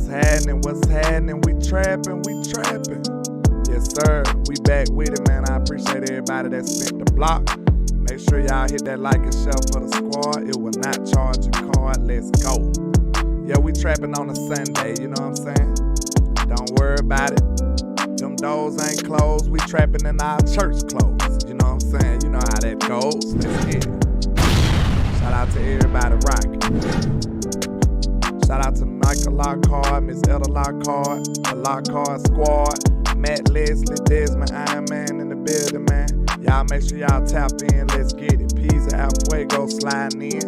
What's happening? What's happening? We trapping, we trapping. Yes, sir. We back with it, man. I appreciate everybody that spent the block. Make sure y'all hit that like and share for the squad. It will not charge your card. Let's go. Yeah, we trapping on a Sunday, you know what I'm saying? Don't worry about it. Them doors ain't closed. We trapping in our church clothes. You know what I'm saying? You know how that goes. Let's get it. Shout out to everybody rocking. Shout out to Michael Lockhart, Miss Ella Lockhart, the Lockhart Squad, Matt Leslie, Desmond, Iron Man in the building, man. Y'all make sure y'all tap in. Let's get it. Peas and Alfuego sliding in.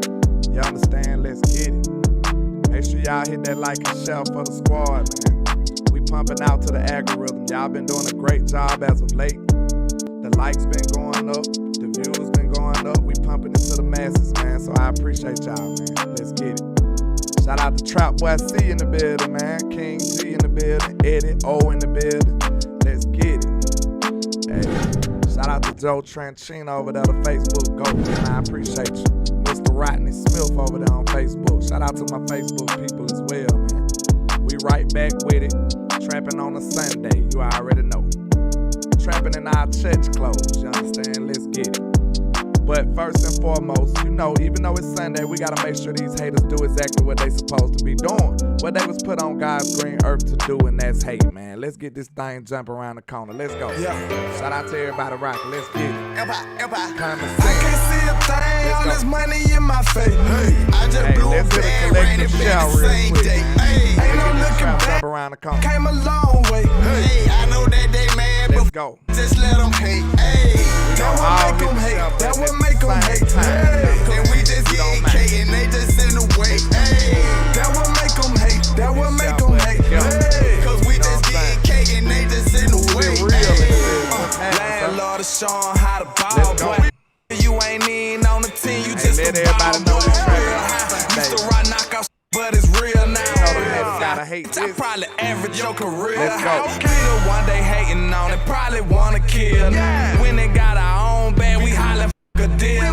You understand? Let's get it. Make sure y'all hit that like and share for the squad, man. We pumping out to the algorithm. Y'all been doing a great job as of late. The likes been going up. The views been going up. We pumping it to the masses, man. So I appreciate y'all, man. Let's get it. Shout out to Trap Boy C in the building, man. King G in the building. Eddie O in the building. Let's get it. Hey, shout out to Joe Tranchino over there, the Facebook GOAT, man. I appreciate you. Mr. Rodney Smith over there on Facebook. Shout out to my Facebook people as well, man. We right back with it. Trapping on a Sunday, you already know. Trapping in our church clothes, you understand? Let's get it. But first and foremost, you know, even though it's Sunday, we gotta make sure these haters do exactly what they supposed to be doing. What they was put on God's green earth to do, and that's hate, man. Let's get this thing jump around the corner. Let's go. Yeah. Shout out to everybody rocking. Let's get it. Time to sing. I can't see a thing, all this money in my face. Hey. I just blew a bag, ran it back the same day. Hey. Ain't no looking back, around the corner. Came a long way. Hey. I know that they mad, let's but go. Just let them hate. Hey. That would make them hate. That would make them hate. Hey. And we just getting cake and they just in the way. Hey. That would make them hate. That would make them hate. Hey. Cause we just getting cake and they just in the way. Landlord is showing how to ball, boy. You ain't in on the team, you just let a everybody know ball, boy. Used to ride knockout, but it's real now. Gotta hate this. I probably average your career. Let's go. Nigga one day hating on it, probably wanna kill. When they got our own band, we hollin' a deal.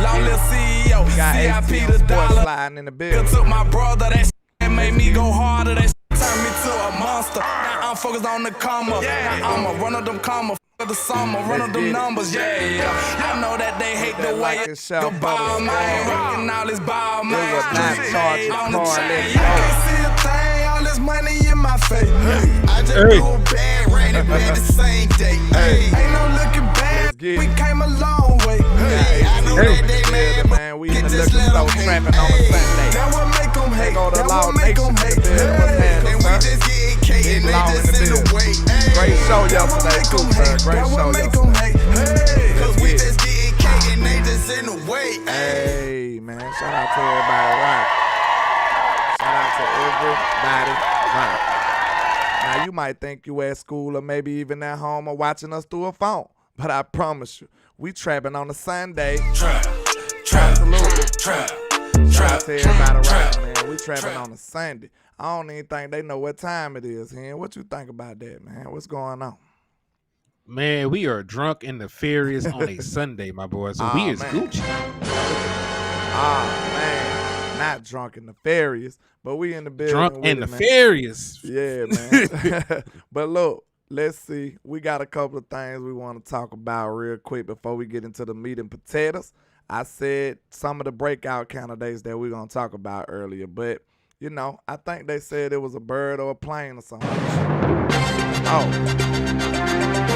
Long little CEO, CIP the dollar. Sliding in the bill. Took my brother, that shit made me go harder. That shit turned me to a monster. Now I'm focused on the comma. Now I'ma run up them comma. The summer, run up them numbers, yeah. I know that they hate the way it go ball, man. Rockin' all this ball, man. On the chain, I can't see a thing, all this money in my face. I just blew a bag, ran it back the same day. Ain't no looking back, we came a long way. I know that they mad, but we in the liquor store trapping on a Sunday. That would make them hate, that would make them hate. And we just getting cake and they just in the way. Great show yesterday too, sir. Great show yesterday. Cause we just getting cake and they just in the way. Hey, man. Shout out to everybody rock. Shout out to everybody rock. Now, you might think you at school or maybe even at home or watching us through a phone. But I promise you, we trapping on a Sunday. Absolutely. Shout out to everybody rock, man. We trapping on a Sunday. I don't even think they know what time it is, Hen. What you think about that, man? What's going on? Man, we are drunk and nefarious on a Sunday, my boy. So we is Gucci. Man. Not drunk and nefarious, but we in the building. Drunk and nefarious. Yeah, man. But look, let's see. We got a couple of things we want to talk about real quick before we get into the meat and potatoes. I said some of the breakout candidates that we're going to talk about earlier, but you know, I think they said it was a bird or a plane or something. Oh.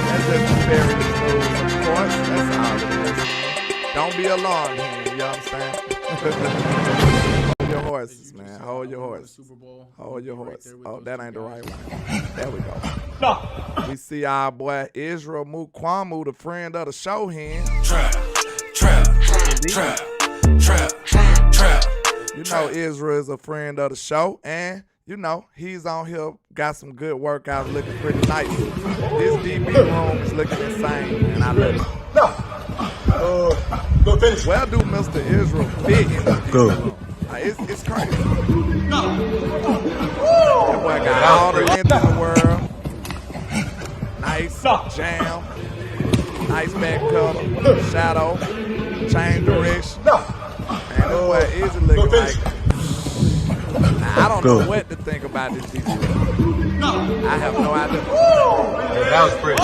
That's just nefarious news, of course. That's all it is. Don't be alarmed here, you understand? Hold your horses, man. Hold your horses. Hold your horses. Oh, that ain't the right one. There we go. No. We see our boy Israel Mukwamu, the friend of the show here. Trap. You know Israel is a friend of the show, and you know he's on here, got some good workouts, looking pretty nice. This DB room is looking insane, man. I love it. Go finish. Well, do Mr. Israel fit in the DB room? It's crazy. That boy got all the length in the world. Nice jam, nice back pedal, shadow, change direction. Man, this boy is looking like I don't know what to think about this DB. I have no idea. That was pretty.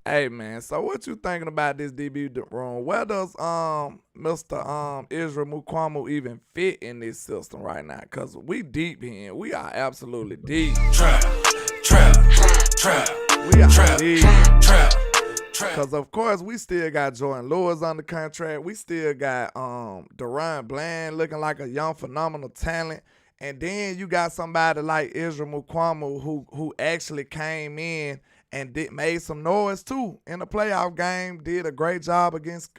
Hey man, so what you thinking about this DB room? Where does Mr. Israel Mukuamu even fit in this system right now? Cause we deep here. We are absolutely deep. Trap. We are deep. Cause of course we still got Jordan Lewis on the contract. We still got Deron Bland looking like a young phenomenal talent. And then you got somebody like Israel Mukuamu who actually came in and made some noise too in the playoff game. Did a great job against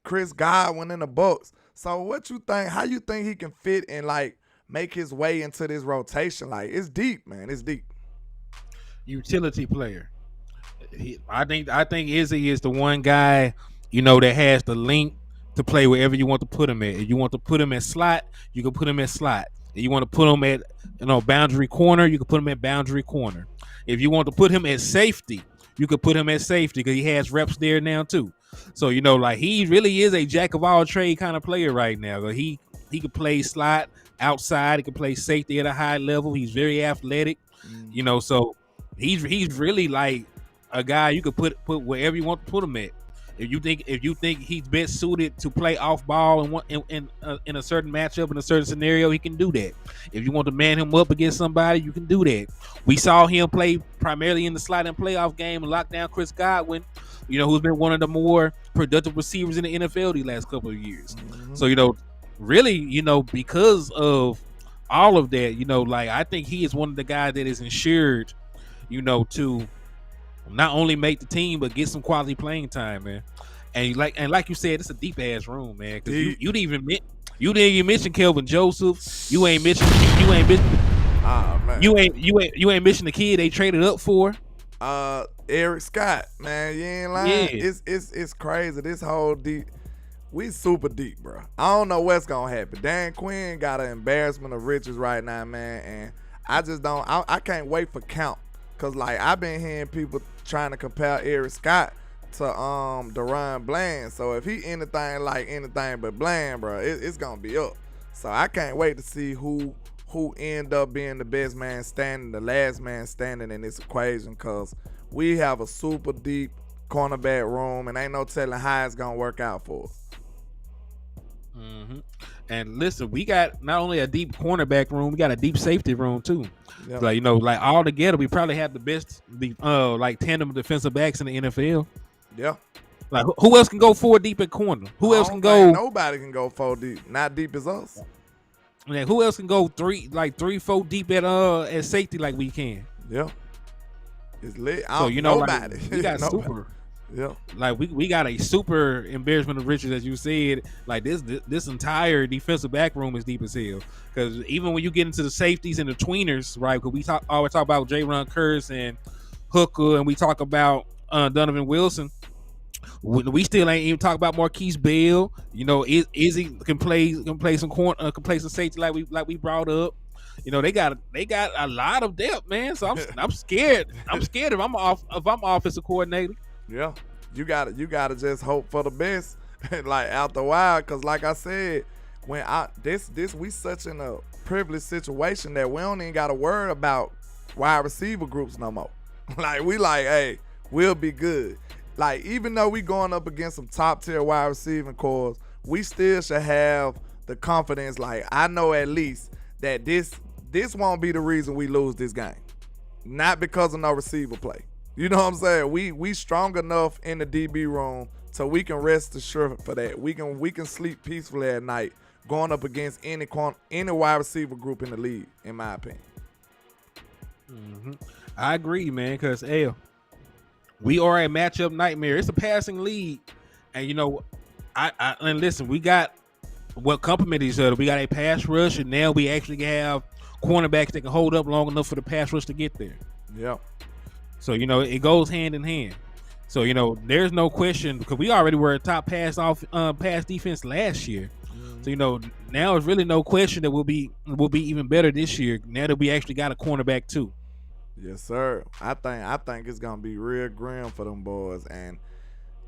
Chris Godwin in the Bucks. So what you think? How you think he can fit and like make his way into this rotation? Like it's deep, man. It's deep. Utility player. I think Izzy is the one guy, that has the link to play wherever you want to put him at. If you want to put him at slot, you can put him at slot. If you want to put him at boundary corner, you can put him at boundary corner. If you want to put him at safety, you could put him at safety because he has reps there now too. So like he really is a jack of all trade kind of player right now. He could play slot outside. He could play safety at a high level. He's very athletic. So he's really like a guy you could put wherever you want to put him at. If you think he's best suited to play off ball in a certain matchup in a certain scenario, he can do that. If you want to man him up against somebody, you can do that. We saw him play primarily in the slot and playoff game and lock down Chris Godwin, who's been one of the more productive receivers in the NFL these last couple of years. Mm-hmm. So really, because of all of that, I think he is one of the guys that is insured, to not only make the team but get some quality playing time, man. And like you said, it's a deep ass room, man. Because you didn't even mention Kelvin Joseph. You ain't mention. Man. You ain't mention the kid they traded up for. Eric Scott, man. You ain't lying. Yeah. It's crazy. This whole deep. We super deep, bro. I don't know what's gonna happen. Dan Quinn got an embarrassment of riches right now, man. And I just don't. I can't wait for count. Cause like I've been hearing people trying to compare Eric Scott to Deron Bland. So if he anything like anything but Bland, bro, it's gonna be up. So I can't wait to see who end up being the best man standing, the last man standing in this equation. Cause we have a super deep cornerback room, and ain't no telling how it's gonna work out for us. Mm-hmm. And listen, we got not only a deep cornerback room, we got a deep safety room too. Yep. Like all together, we probably have the best, tandem defensive backs in the NFL. Yeah. Like who else can go 4 deep at corner? Who else can go? Nobody can go 4 deep. Not deep as us. Like who else can go 3-4 deep at safety like we can? Yeah. It's lit. So nobody. Like, we got nobody. super. Yeah. Like we got a super embarrassment of riches, as you said. Like this entire defensive back room is deep as hell. Because even when you get into the safeties and the tweeners, right? Because we always talk about J-Ron Curse and Hooker, and we talk about Donovan Wilson. We still ain't even talk about Marquise Bell. Izzy can play some corner, can play some safety like we brought up. They got a lot of depth, man. So I'm scared. I'm scared if I'm offensive coordinator. Yeah, you gotta just hope for the best, like after a while, cause like I said, when we such in a privileged situation that we don't even gotta worry about wide receiver groups no more. Like hey, we'll be good. Like even though we going up against some top tier wide receiving cores, we still should have the confidence. Like I know at least that this won't be the reason we lose this game, not because of no receiver play. You know what I'm saying? We strong enough in the DB room so we can rest assured for that. We can sleep peacefully at night going up against any wide receiver group in the league, in my opinion. Mm-hmm. I agree, man, because we are a matchup nightmare. It's a passing league. And and listen, we got what complement each other. We got a pass rush, and now we actually have cornerbacks that can hold up long enough for the pass rush to get there. Yeah. So, it goes hand in hand. So, there's no question because we already were a top pass defense last year. Mm-hmm. So, now it's really no question that we'll be even better this year now that we actually got a cornerback too. Yes, sir. I think it's gonna be real grim for them boys, and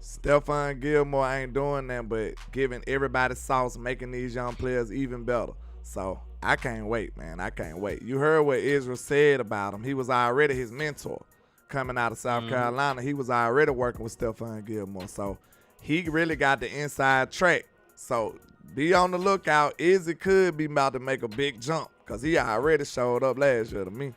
Stephon Gilmore ain't doing that but giving everybody sauce, making these young players even better. So I can't wait, man. I can't wait. You heard what Israel said about him. He was already his mentor coming out of South Carolina. He was already working with Stephon Gilmore. So he really got the inside track. So be on the lookout. Izzy could be about to make a big jump because he already showed up last year to me.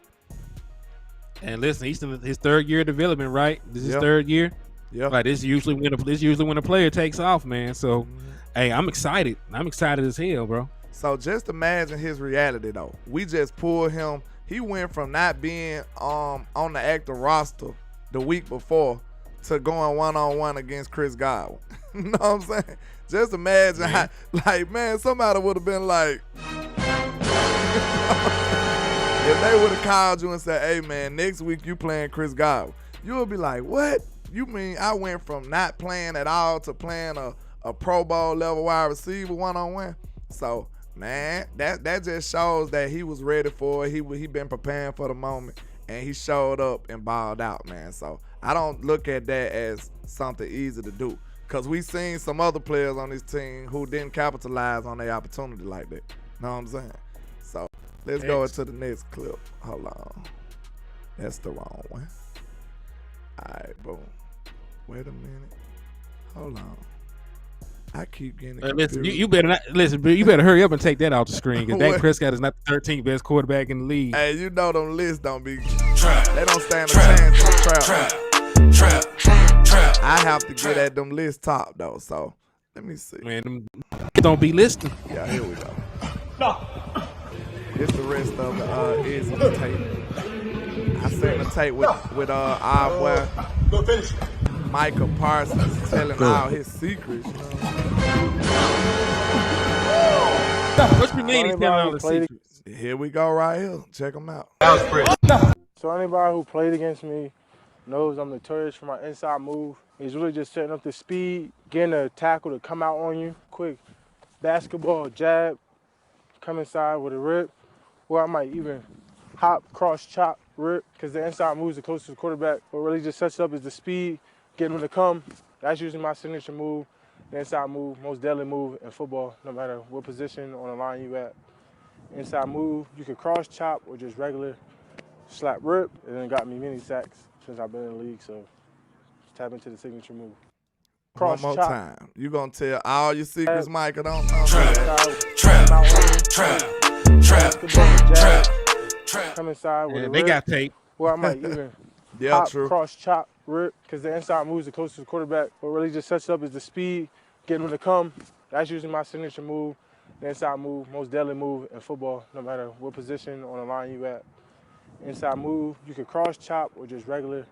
And listen, he's in his third year of development, right? This is his third year. Yeah. Like this usually when a player takes off, man. So, hey, I'm excited. I'm excited as hell, bro. So just imagine his reality though. We just pulled him. He went from not being on the active roster the week before to going one-on-one against Chris Godwin. You know what I'm saying? Just imagine how, like, man, somebody would have been like, if they would have called you and said, hey, man, next week you playing Chris Godwin, you would be like, what? You mean I went from not playing at all to playing a Pro Bowl level wide receiver one-on-one? So, man, that just shows that he was ready for it. He been preparing for the moment, and he showed up and balled out, man. So I don't look at that as something easy to do because we seen some other players on this team who didn't capitalize on their opportunity like that. Know what I'm saying? So let's go into the next clip. Hold on. That's the wrong one. All right, boom. Wait a minute. Hold on. I keep getting listen, you better not listen. You better hurry up and take that off the screen because Dak Prescott is not the 13th best quarterback in the league. Hey, you know them lists don't be trap. They don't stand a chance on trap. I have to get at them lists top though. So let me see. Man, them don't be listening. Yeah, here we go. No. It's the rest of the Izzy tape. I seen the tape with our boy Micah Parsons telling all his secrets. You know? What you mean he's telling all his secrets? Here we go right here. Check them out. So anybody who played against me knows I'm notorious for my inside move. It's really just setting up the speed, getting a tackle to come out on you. Quick basketball jab, come inside with a rip, or I might even hop, cross, chop, rip, because the inside move is the closest to the quarterback. What really just sets up is the speed, getting them to come. That's usually my signature move, the inside move, most deadly move in football, no matter what position on the line you at. Inside move, you can cross, chop, or just regular slap, rip, and then got me many sacks since I've been in the league, so just tap into the signature move. Cross, one more chop. time. You gonna tell all your secrets, Micah? Don't Trap. Come inside with a they rip, got tape. or I might even hop, cross, chop, rip, because the inside move is the closest to the quarterback. What really just sets up is the speed, getting them to come. That's usually my signature move, the inside move, most deadly move in football, no matter what position on the line you at. Inside move, you can cross, chop, or just regular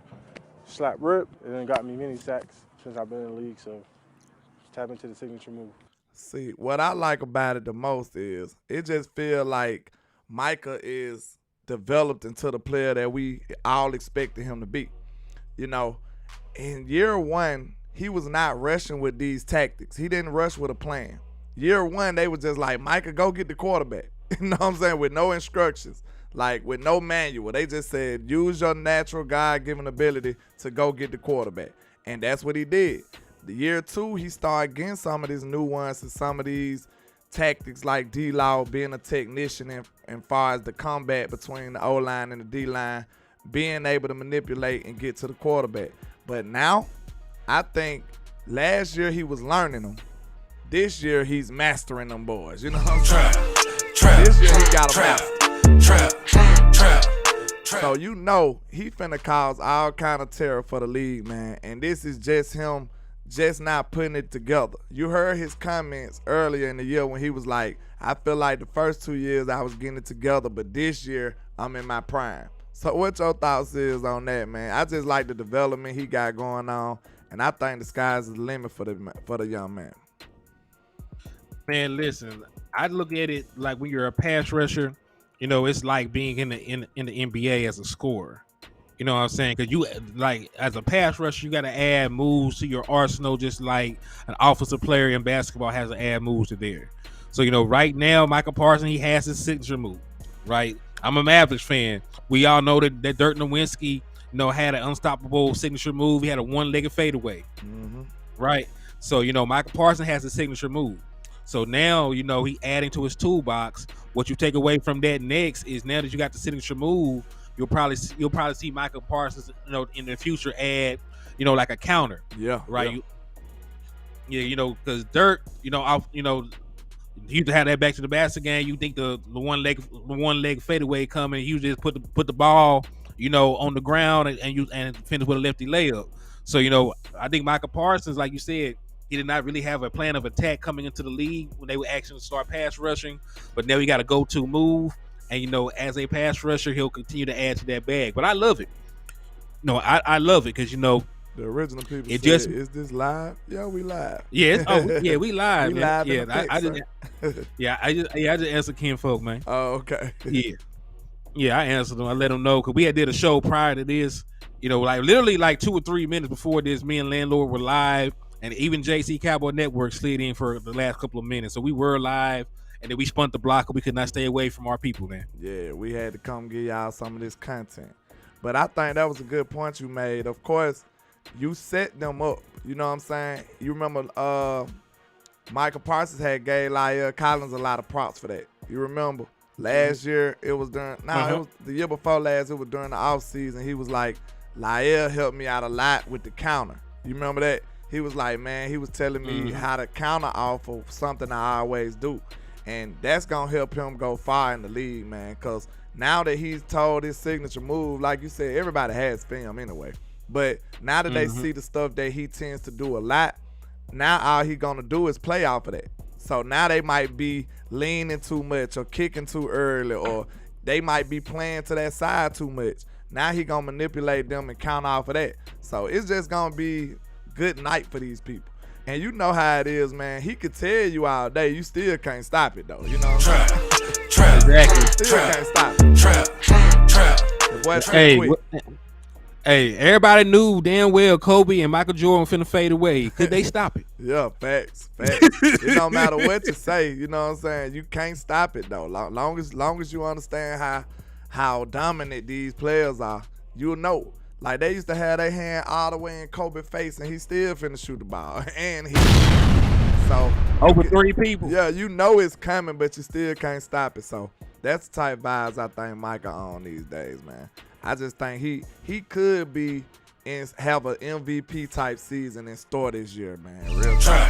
slap, rip, and then got me many sacks since I've been in the league, so just tap into the signature move. See, what I like about it the most is it just feel like Micah is developed into the player that we all expected him to be. You know, in year one, he was not rushing with these tactics. He didn't rush with a plan. Year one, they were just like, Micah, go get the quarterback. You know what I'm saying? With no instructions, like with no manual. They just said, use your natural God-given ability to go get the quarterback. And that's what he did. The year two, he started getting some of these nuances, some of these tactics like D-Law being a technician and far as the combat between the O-line and the D-line, being able to manipulate and get to the quarterback. But now, I think last year he was learning them. This year he's mastering them boys. You know what I'm saying? This year he got them mastered. So you know he finna cause all kind of terror for the league, man. And this is just him just not putting it together. You heard his comments earlier in the year when he was like, I feel like the first 2 years I was getting it together, but this year I'm in my prime. So what your thoughts is on that, man? I just like the development he got going on, and I think the sky's the limit for the young man. Man, listen, I look at it like when you're a pass rusher, you know, it's like being in the NBA as a scorer. You know what I'm saying? Because you, like, as a pass rusher, you got to add moves to your arsenal, just like an offensive player in basketball has to add moves to theirs. So, you know, right now, Michael Parsons, he has his signature move, right? I'm a Mavericks fan. We all know that Dirk Nowitzki, you know, had an unstoppable signature move. He had a one-legged fadeaway, right? So, you know, Michael Parsons has a signature move. So now, you know, he adding to his toolbox What you take away from that next is now that you got the signature move, you'll probably see Michael Parsons, in the future add, like a counter. Yeah. Right. Because Dirk, he used to have that back to the basket game. You think the one leg fadeaway coming, he just put the ball, on the ground and finish with a lefty layup. So, I think Michael Parsons, like you said, he did not really have a plan of attack coming into the league when they would actually start pass rushing. But now he got a go-to move. And, as a pass rusher, he'll continue to add to that bag. But I love it. No, I love it because, the original people said, is this live? Yeah, we live. Yeah, we live. We man. live in I just answered Ken Folk, man. Oh, okay. Yeah, I answered them. I let them know because we had did a show prior to this. Literally 2 or 3 minutes before this, me and Landlord were live, and even JC Cowboy Network slid in for the last couple of minutes. So we were live, and then we spun the block, and we could not stay away from our people, man. Yeah, we had to come give y'all some of this content. But I think that was a good point you made. Of course, you set them up. You know what I'm saying? You remember Michael Parsons had gave La'el Collins a lot of props for that. You remember? Last year, it was during, it was the year before last, it was during the offseason. He was like, La'el helped me out a lot with the counter. You remember that? He was like, man, he was telling me how to counter off of something I always do. And that's going to help him go far in the league, man, because now that he's told his signature move, like you said, everybody has film anyway. But now that they see the stuff that he tends to do a lot, now all he going to do is play off of that. So now they might be leaning too much or kicking too early, or they might be playing to that side too much. Now he going to manipulate them and count off of that. So it's just going to be good night for these people. And you know how it is, man. He could tell you all day. You still can't stop it, though. You know what I'm saying? Trap. Exactly. Still can't stop it. Trap. The boy's quick. Hey, everybody knew damn well Kobe and Michael Jordan finna fade away. Could they stop it? Yeah, facts. It don't matter what you say. You know what I'm saying? You can't stop it, though. Long as you understand how dominant these players are, you'll know. Like, they used to have their hand all the way in Kobe's face, and he still finna shoot the ball. And over 3 people. Yeah, you know it's coming, but you still can't stop it. So that's the type vibes I think Mike on these days, man. I just think he could be and have an MVP type season in store this year, man. Real trap.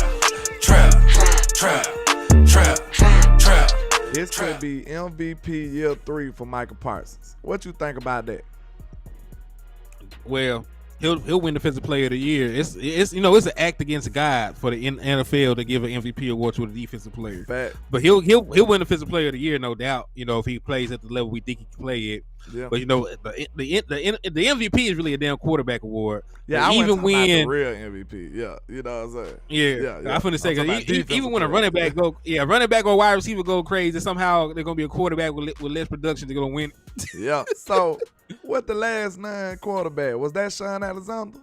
This could be MVP year 3 for Michael Parsons. What you think about that? Well, he'll win Defensive Player of the Year. It's an act against God for the NFL to give an MVP award to a defensive player. Fact. But he'll win Defensive Player of the Year, no doubt. If he plays at the level we think he can play it. Yeah. But the MVP is really a damn quarterback award. Yeah, but even when the real MVP. Yeah, you know what I'm saying. Yeah. I'm finna say even when a running back or wide receiver go crazy, somehow they're gonna be a quarterback with less production. They're gonna win. Yeah. So what the last 9 quarterback was that? Sean Alexander,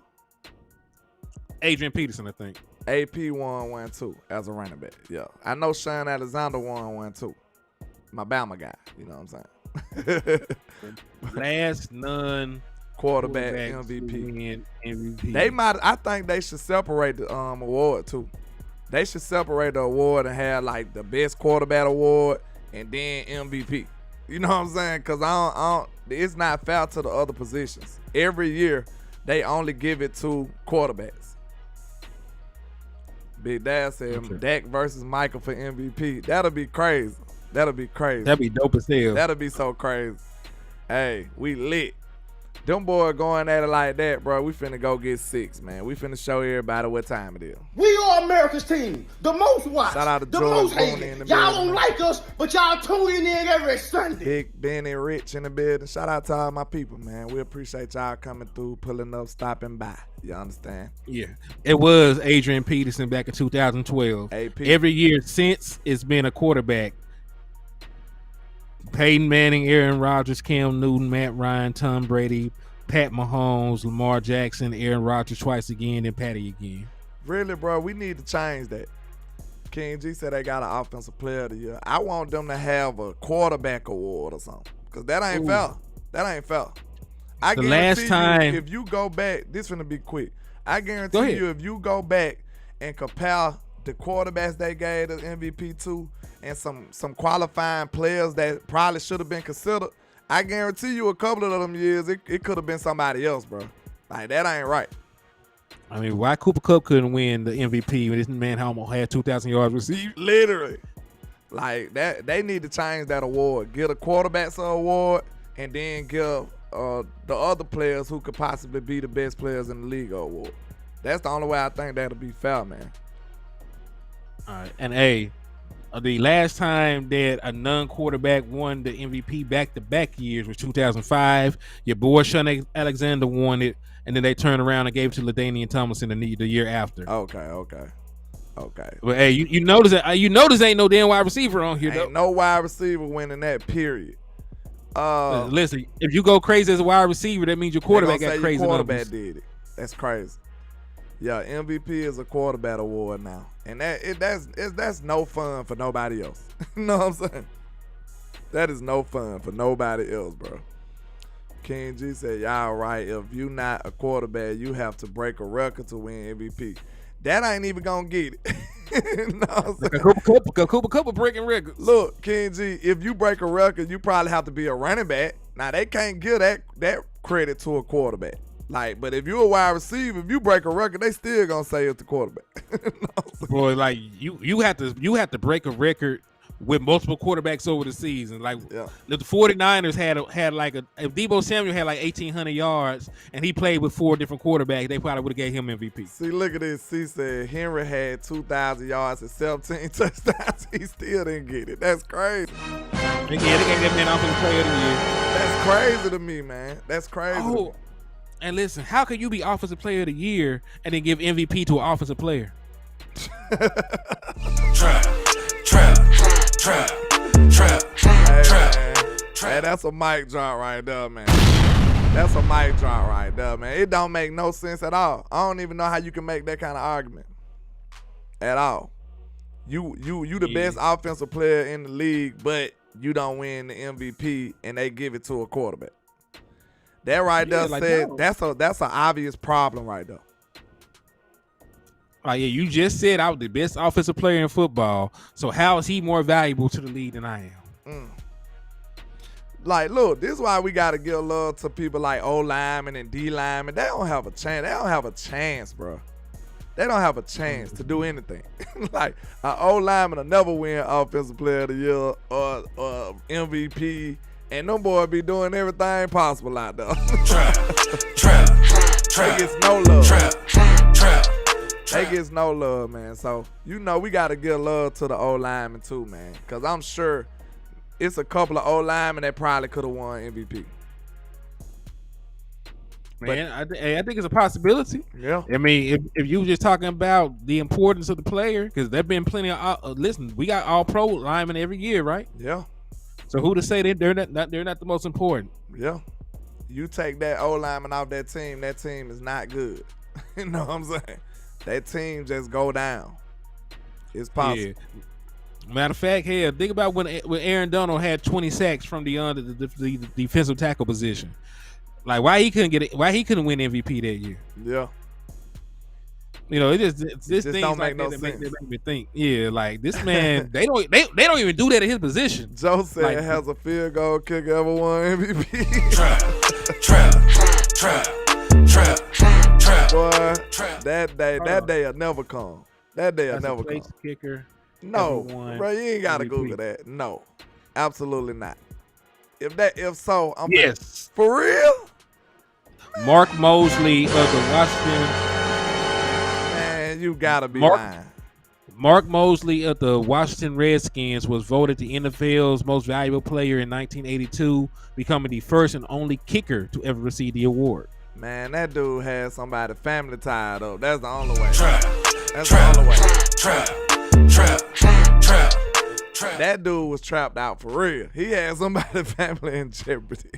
Adrian Peterson, I think. AP won 1 too as a running back. Yeah, I know Sean Alexander won 1 too. My Bama guy. You know what I'm saying. Last none quarterback MVP. MVP. I think they should separate the award too. They should separate the award and have like the best quarterback award and then MVP. You know what I'm saying? Because it's not fair to the other positions. Every year they only give it to quarterbacks. Big Dad said Dak versus Michael for MVP. That'll be crazy. That'd be dope as hell. That'll be so crazy. Hey, we lit. Them boys going at it like that, bro. We finna go get 6, man. We finna show everybody what time it is. We are America's team. The most watched. Shout out to the George most Boone hated. in the Y'all building. don't like us, but y'all tune in every Sunday. Big Benny Rich in the building. Shout out to all my people, man. We appreciate y'all coming through, pulling up, stopping by. You understand? Yeah. It was Adrian Peterson back in 2012. AP. Every year since it's been a quarterback. Peyton Manning, Aaron Rodgers, Cam Newton, Matt Ryan, Tom Brady, Pat Mahomes, Lamar Jackson, Aaron Rodgers twice again, and Patty again. Really, bro, we need to change that. King G said they got an offensive player of the year. I want them to have a quarterback award or something, because that ain't fair. That ain't fair. I the guarantee last time, you, if you go back, this finna be quick. I guarantee you, if you go back and compare the quarterbacks they gave the MVP to and some qualifying players that probably should have been considered, I guarantee you a couple of them years it could have been somebody else, bro. Like that ain't right. I mean, why Cooper Kupp couldn't win the MVP when this man almost had 2,000 yards received? Literally. Like that, they need to change that award. Get a quarterback's award, and then give the other players who could possibly be the best players in the league award. That's the only way I think that'll be fair, man. All right, and the last time that a non-quarterback won the MVP back-to-back years was 2005. Your boy Sean Alexander won it, and then they turned around and gave it to LaDainian Tomlinson the year after. Okay. Well, hey, you notice that ain't no damn wide receiver on here, though. Ain't no wide receiver winning that, period. Listen, if you go crazy as a wide receiver, that means your quarterback got crazy. Your quarterback did it. That's crazy. Yeah, MVP is a quarterback award now, and that's no fun for nobody else. You know what I'm saying? That is no fun for nobody else, bro. King G said, y'all right. If you not a quarterback, you have to break a record to win MVP. That ain't even gonna get it. You know what I'm saying? Cooper Kupp breaking records. Look, King G, if you break a record, you probably have to be a running back. Now they can't give that credit to a quarterback. Like, but if you're a wide receiver, if you break a record, they still gonna say it's the quarterback. You know boy, like you have to break a record with multiple quarterbacks over the season. Like the 49ers had like if Deebo Samuel had like 1,800 yards and he played with 4 different quarterbacks, they probably would have gave him MVP. See, look at this. C said Henry had 2,000 yards and 17 touchdowns. He still didn't get it. That's crazy. Yeah, they gave that man Offensive Player of the Year. That's crazy to me, man. That's crazy. Oh, and listen, how can you be Offensive Player of the Year and then give MVP to an offensive player? Trap. Hey, that's a mic drop right there, man. That's a mic drop right there, man. It don't make no sense at all. I don't even know how you can make that kind of argument at all. You the best offensive player in the league, but you don't win the MVP and they give it to a quarterback. That right there said that's an obvious problem right there. Oh yeah, you just said I was the best offensive player in football. So how is he more valuable to the league than I am? Like, look, this is why we gotta give love to people like O linemen and D linemen. They don't have a chance. They don't have a chance, bro. They don't have a chance to do anything. Like an O lineman will never win Offensive Player of the Year or MVP, and them boys be doing everything possible out there. Trap. They gets no love. Trap. They gets no love, man. So, we got to give love to the O-linemen too, man. Because I'm sure it's a couple of O-linemen that probably could have won MVP. Man, I think it's a possibility. Yeah. I mean, if you were just talking about the importance of the player, because there have been plenty of listen, we got all pro linemen every year, right? Yeah. So who to say that they're not the most important? Yeah. You take that O-lineman off that team is not good. You know what I'm saying? That team just go down. It's possible. Yeah. Matter of fact, hell, think about when Aaron Donald had 20 sacks from the defensive tackle position. Like why he couldn't get it? Why he couldn't win MVP that year? Yeah. It just things don't like make no that sense. make me think. Yeah, like this man, they don't even do that at his position. Joe said like, has a field goal kicker ever won MVP. Trap. Boy, that day will never come. That day will never come. Kicker. No, bro, you ain't gotta Google that. No, absolutely not. If so, I'm yes for real. Mark Mosley of the Washington. Man, you gotta be lying. Mark Mosley of the Washington Redskins was voted the NFL's most valuable player in 1982, becoming the first and only kicker to ever receive the award. Man, that dude had somebody family tied up. That's the only way. That's Trap. the only way. Trap. That dude was trapped out for real. He had somebody's family in jeopardy.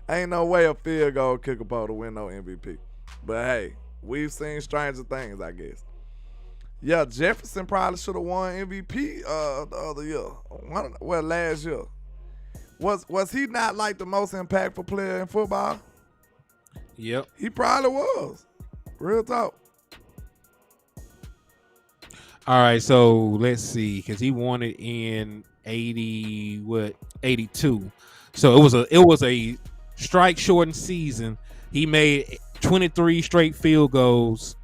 Ain't no way a field goal kicker supposed to win no MVP. But hey, we've seen stranger things, I guess. Yeah, Jefferson probably should have won MVP the other year. Last year. Was he not like the most impactful player in football? Yep. He probably was. Real talk. All right, so let's see, because he won it in 82. So it was a strike shortened season. He made 23 straight field goals,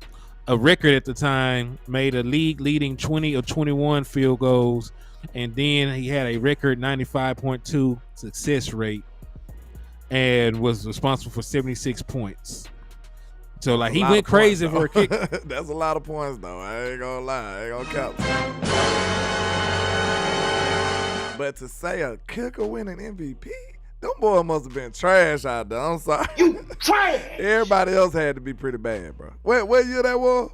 a record at the time. Made a league leading 20 or 21 field goals, and then he had a record 95.2 success rate, and was responsible for 76 points. So like he went crazy for a kick. That's a lot of points though. I ain't gonna lie. I ain't gonna count. But to say a kicker winning MVP, them boys must have been trash out there. I'm sorry. You trash. Everybody else had to be pretty bad, bro. What year that was?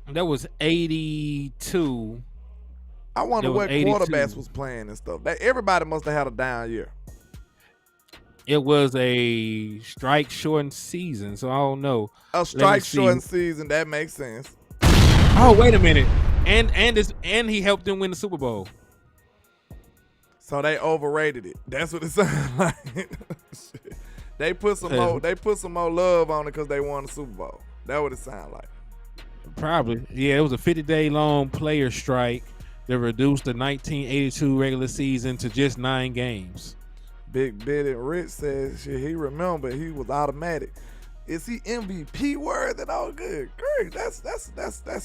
That was 82. I wonder That was what 82. quarterbacks was playing and stuff. Everybody must have had a down year. It was a strike shortened season, so I don't know. A strike shortened season, that makes sense. Oh, wait a minute. And he helped them win the Super Bowl. So they overrated it. That's what it sounds like. They put some more love on it because they won the Super Bowl. That's what it sounds like. Probably. Yeah, it was a 50-day long player strike that reduced the 1982 regular season to just 9 games. Big Bitty Rich says shit, he remember he was automatic. Is he MVP worthy? Oh, good. Great. That's crazy.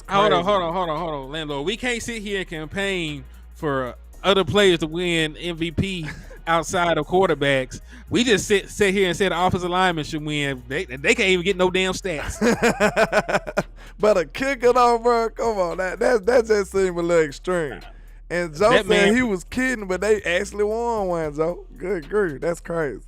Hold on, landlord. We can't sit here and campaign for other players to win MVP outside of quarterbacks. We just sit here and say the offensive linemen should win. They can't even get no damn stats. But a kicker though, bro, come on. That just seemed a little extreme. And Joe said he was kidding, but they actually won one, Joe. Good grief, that's crazy.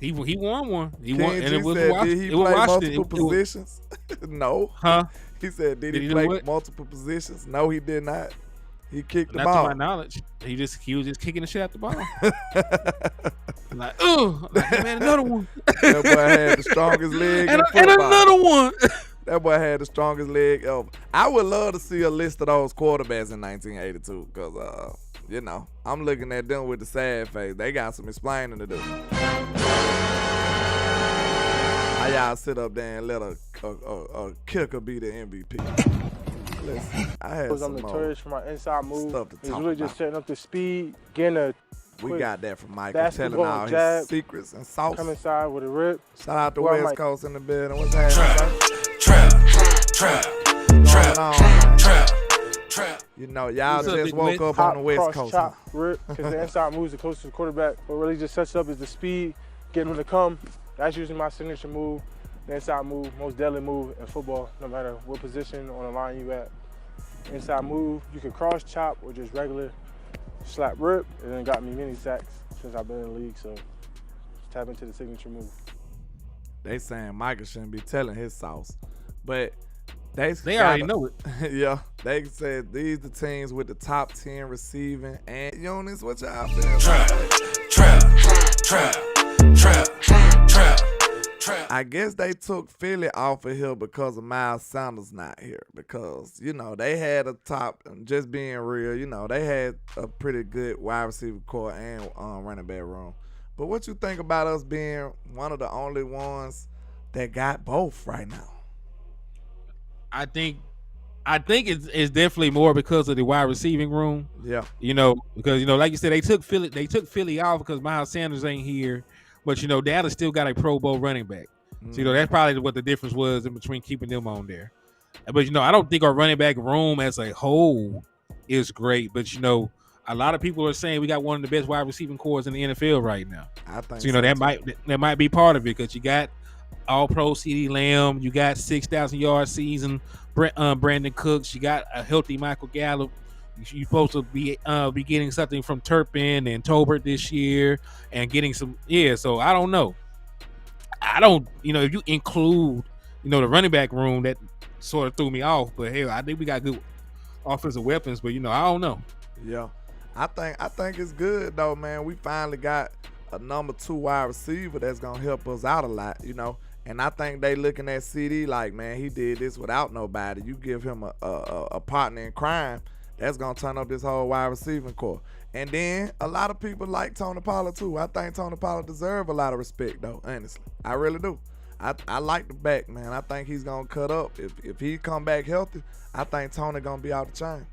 He won one. He King won, and it was said, Washington. did he play multiple positions? No. Huh? He said, did he play multiple positions? No, he did not. He kicked the ball. Not to my knowledge. He was just kicking the shit out the ball. Like, oh, man, another one. That boy had the strongest leg in football. And another one. That boy had the strongest leg ever. I would love to see a list of those quarterbacks in 1982 because, I'm looking at them with the sad face. They got some explaining to do. How y'all sit up there and let a kicker be the MVP? Listen, I'm notorious for my inside move. Stuff to It's talk really about. just setting up the speed, getting a We got that from Michael telling basketball all jab, his secrets and sauce. come inside with a rip. Shout out to Well, West Mike. Coast in the building. What's happening? Trap. You know, y'all What's up, just Big woke West? up on the West cross, Coast. chop, rip, because the inside moves the closest to the quarterback. What really just sets up is the speed, getting him to come. That's usually my signature move. The inside move, most deadly move in football, no matter what position on the line you at. Inside move, you can cross chop or just regular slap rip, and then got me many sacks since I've been in the league, so just tap into the signature move. They saying Michael shouldn't be telling his sauce, but they already know it. Yeah, they said these the teams with the top 10 receiving and units. What y'all feel? Trap. I guess they took Philly off of here because of Miles Sanders not here. Because, they had a top, just being real, they had a pretty good wide receiver core and running back room. But what you think about us being one of the only ones that got both right now? I think it's definitely more because of the wide receiving room. Yeah. Because like you said, they took Philly off because Miles Sanders ain't here. But Dallas still got a Pro Bowl running back. So that's probably what the difference was in between keeping them on there. But I don't think our running back room as a whole is great. But a lot of people are saying we got one of the best wide receiving cores in the NFL right now. I think so. That might be part of it because you got All Pro CeeDee Lamb, you got 6,000 yard season Brandon Cooks, you got a healthy Michael Gallup. You're supposed to be getting something from Turpin and Tolbert this year and getting some. Yeah, so I don't know. If you include, the running back room, that sort of threw me off. But hell, I think we got good offensive weapons. But I don't know. Yeah, I think it's good though, man. We finally got a number 2 wide receiver that's gonna help us out a lot, And I think they looking at CD like, man, he did this without nobody. You give him a partner in crime, that's gonna turn up this whole wide receiving core. And then a lot of people like Tony Pollard too. I think Tony Pollard deserves a lot of respect though, honestly. I really do. I like the back, man. I think he's gonna cut up. If he come back healthy, I think Tony gonna be out the chain.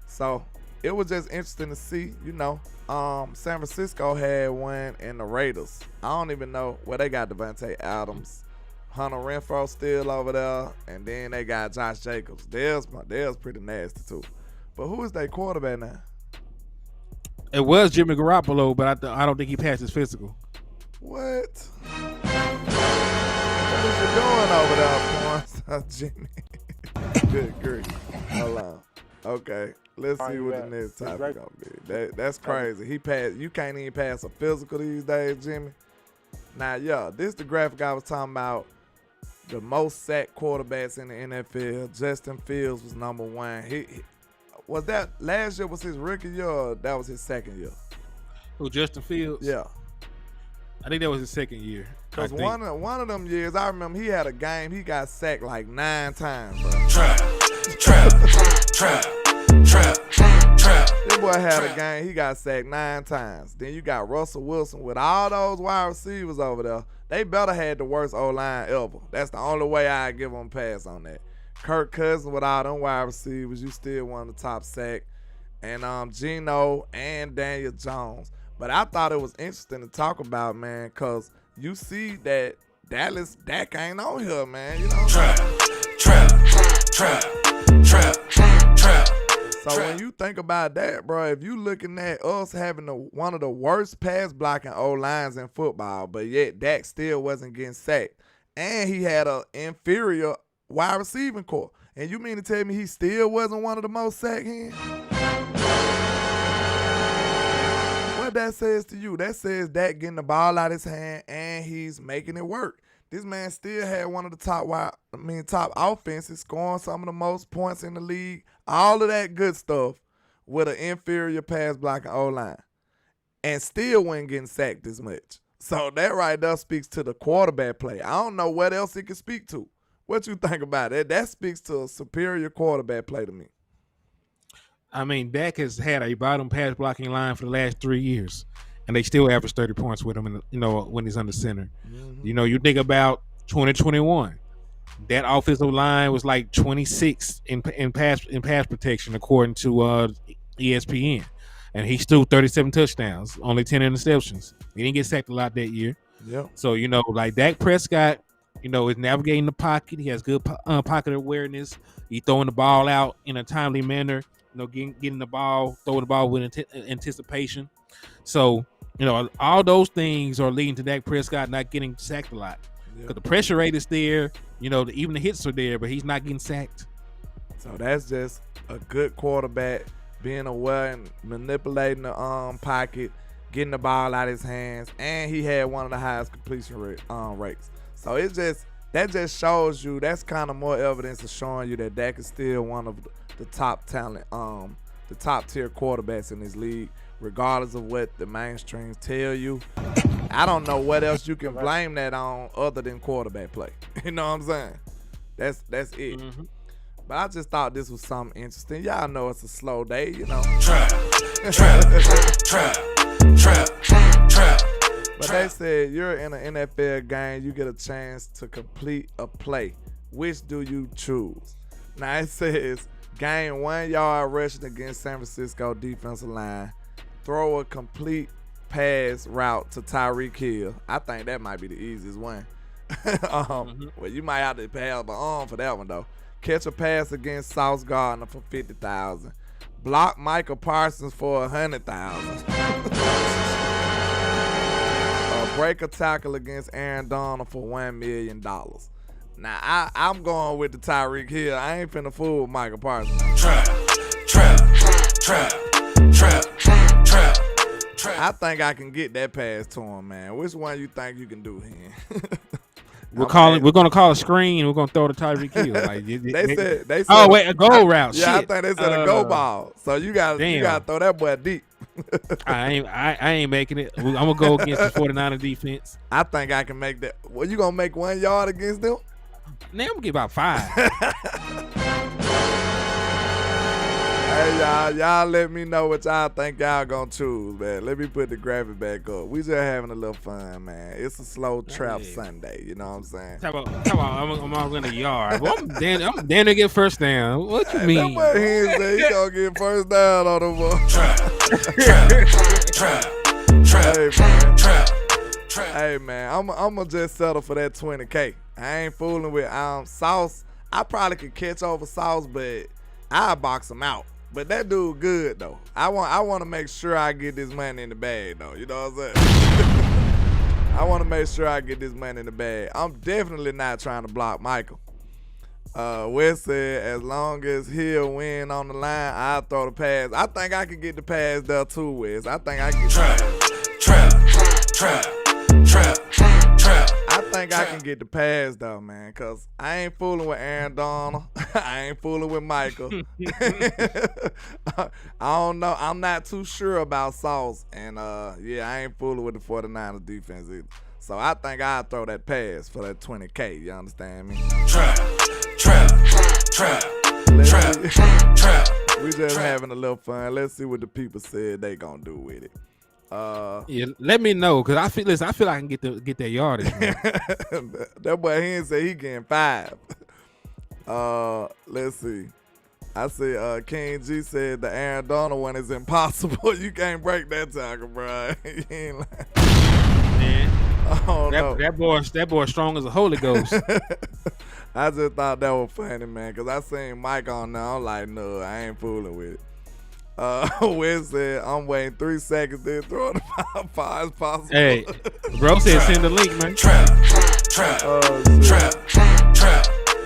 So it was just interesting to see, San Francisco had one and the Raiders. I don't even know where they got Devontae Adams. Hunter Renfro still over there, and then they got Josh Jacobs. They's pretty nasty too. But who is their quarterback now? It was Jimmy Garoppolo, but I don't think he passed his physical. What? What is you doing over there, Porn? Jimmy? Good grief. Hold on. Okay, let's see what the next topic gonna be. That's crazy. He passed. You can't even pass a physical these days, Jimmy. Now, this is the graphic I was talking about. The most sacked quarterbacks in the NFL. Justin Fields was number one. He was that last year was his rookie year, or that was his second year? Who, Justin Fields? Yeah. I think that was his second year. Because one of them years, I remember he had a game, he got sacked like 9 times, bro. Trap. This boy had a game, he got sacked 9 times. Then you got Russell Wilson with all those wide receivers over there. They better had the worst O-line ever. That's the only way I give them a pass on that. Kirk Cousins with all them wide receivers, you still one of the top sack. And Geno and Daniel Jones. But I thought it was interesting to talk about, man, because you see that Dak ain't on here, man. You know? Trap. So when you think about that, bro, if you looking at us having one of the worst pass blocking O-lines in football, but yet Dak still wasn't getting sacked, and he had an inferior wide receiving core, and you mean to tell me he still wasn't one of the most sacked hands? What that says to you? That says Dak getting the ball out of his hand and he's making it work. This man still had one of the top offenses, scoring some of the most points in the league, all of that good stuff with an inferior pass blocking O-line, and still wasn't getting sacked as much. So that right there speaks to the quarterback play. I don't know what else it can speak to. What you think about it? That speaks to a superior quarterback play to me. I mean, Dak has had a bottom pass blocking line for the last 3 years, and they still average 30 points with him, when he's under center. Mm-hmm. You think about 2021, that offensive line was like 26 in pass protection according to ESPN, and he threw 37 touchdowns, only 10 interceptions. He didn't get sacked a lot that year. Yeah. So like Dak Prescott, is navigating the pocket. He has good pocket awareness. He's throwing the ball out in a timely manner. Getting the ball, throwing the ball with anticipation. So, all those things are leading to Dak Prescott not getting sacked a lot. Because the pressure rate is there, even the hits are there, but he's not getting sacked. So that's just a good quarterback being aware and manipulating the pocket, getting the ball out of his hands, and he had one of the highest completion rates. So that just shows you, that's kind of more evidence of showing you that Dak is still one of the top talent, the top tier quarterbacks in this league, regardless of what the mainstream tell you. I don't know what else you can blame that on other than quarterback play. You know what I'm saying? That's it. Mm-hmm. But I just thought this was something interesting. Y'all know it's a slow day, Trap. But they said you're in an NFL game, you get a chance to complete a play. Which do you choose? Now it says gain 1 yard rushing against San Francisco defensive line. Throw a complete pass route to Tyreek Hill. I think that might be the easiest one. Well, you might have to pass the arm for that one though. Catch a pass against Sauce Gardner for $50,000. Block Michael Parsons for $100,000. Break a tackle against Aaron Donald for $1 million. Now, I'm going with the Tyreek Hill. I ain't finna fool with Michael Parsons. Trap. I think I can get that pass to him, man. Which one you think you can do here? We're gonna call a screen and we're gonna throw the Tyreek Hill. Like, they said. Oh wait, a goal route. Yeah, Shit. I think they said a go ball. So you gotta throw that boy deep. I ain't making it. I'm gonna go against the 49er defense. I think I can make that. Well, you gonna make 1 yard against them? Now I'm gonna get about 5. Hey, y'all let me know what y'all think y'all gonna choose, man. Let me put the graphic back up. We just having a little fun, man. It's a slow trap Sunday, you know what I'm saying? Talk about I'm all in the yard. Well, I'm damn to get first down. What you mean? That boy he said he gonna get first down on the ball. Hey man, I'm gonna just settle for that 20K. I ain't fooling with Sauce. I probably could catch over Sauce, but I'll box him out. But that dude good though. I want to make sure I get this money in the bag though. You know what I'm saying? I want to make sure I get this money in the bag. I'm definitely not trying to block Michael. Wes said as long as he'll win on the line, I'll throw the pass. I think I can get the pass there too, Wes. I think I can get I think I can get the pass though, man, cause I ain't fooling with Aaron Donald. I ain't fooling with Michael. I don't know. I'm not too sure about Sauce, and yeah, I ain't fooling with the 49ers defense either. So I think I'll throw that pass for that 20K. You understand me? We just having a little fun. Let's see what the people said they gonna do with it. Yeah, let me know, cause I feel like I can get that yardage. That boy he say he getting 5. Let's see. I see King G said the Aaron Donald one is impossible. You can't break that tackle, bro. He ain't lying. Man, oh no. That boy strong as a Holy Ghost. I just thought that was funny, man, cause I seen Mike on there. I'm like, no, I ain't fooling with it. Wes said, I'm waiting 3 seconds, then throw it as far as possible. Hey, bro said send the link, man.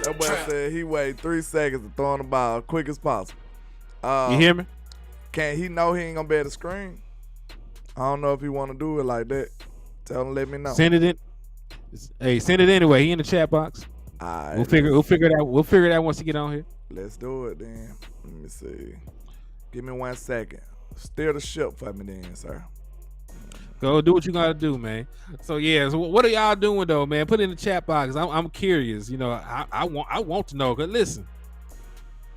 That boy said he waited 3 seconds to throw the ball quick as possible. You hear me? Can't he know he ain't gonna be able to screen? I don't know if he want to do it like that. Tell him, let me know. Send it in. Hey, send it anyway. He in the chat box. All right, We'll figure it out. We'll figure it out once he get on here. Let's do it then. Let me see. Give me 1 second. Steer the ship for me then, sir. Go do what you gotta do, man. So yeah, so what are y'all doing though, man? Put it in the chat box. I'm curious. You know, I want to know. Cause listen,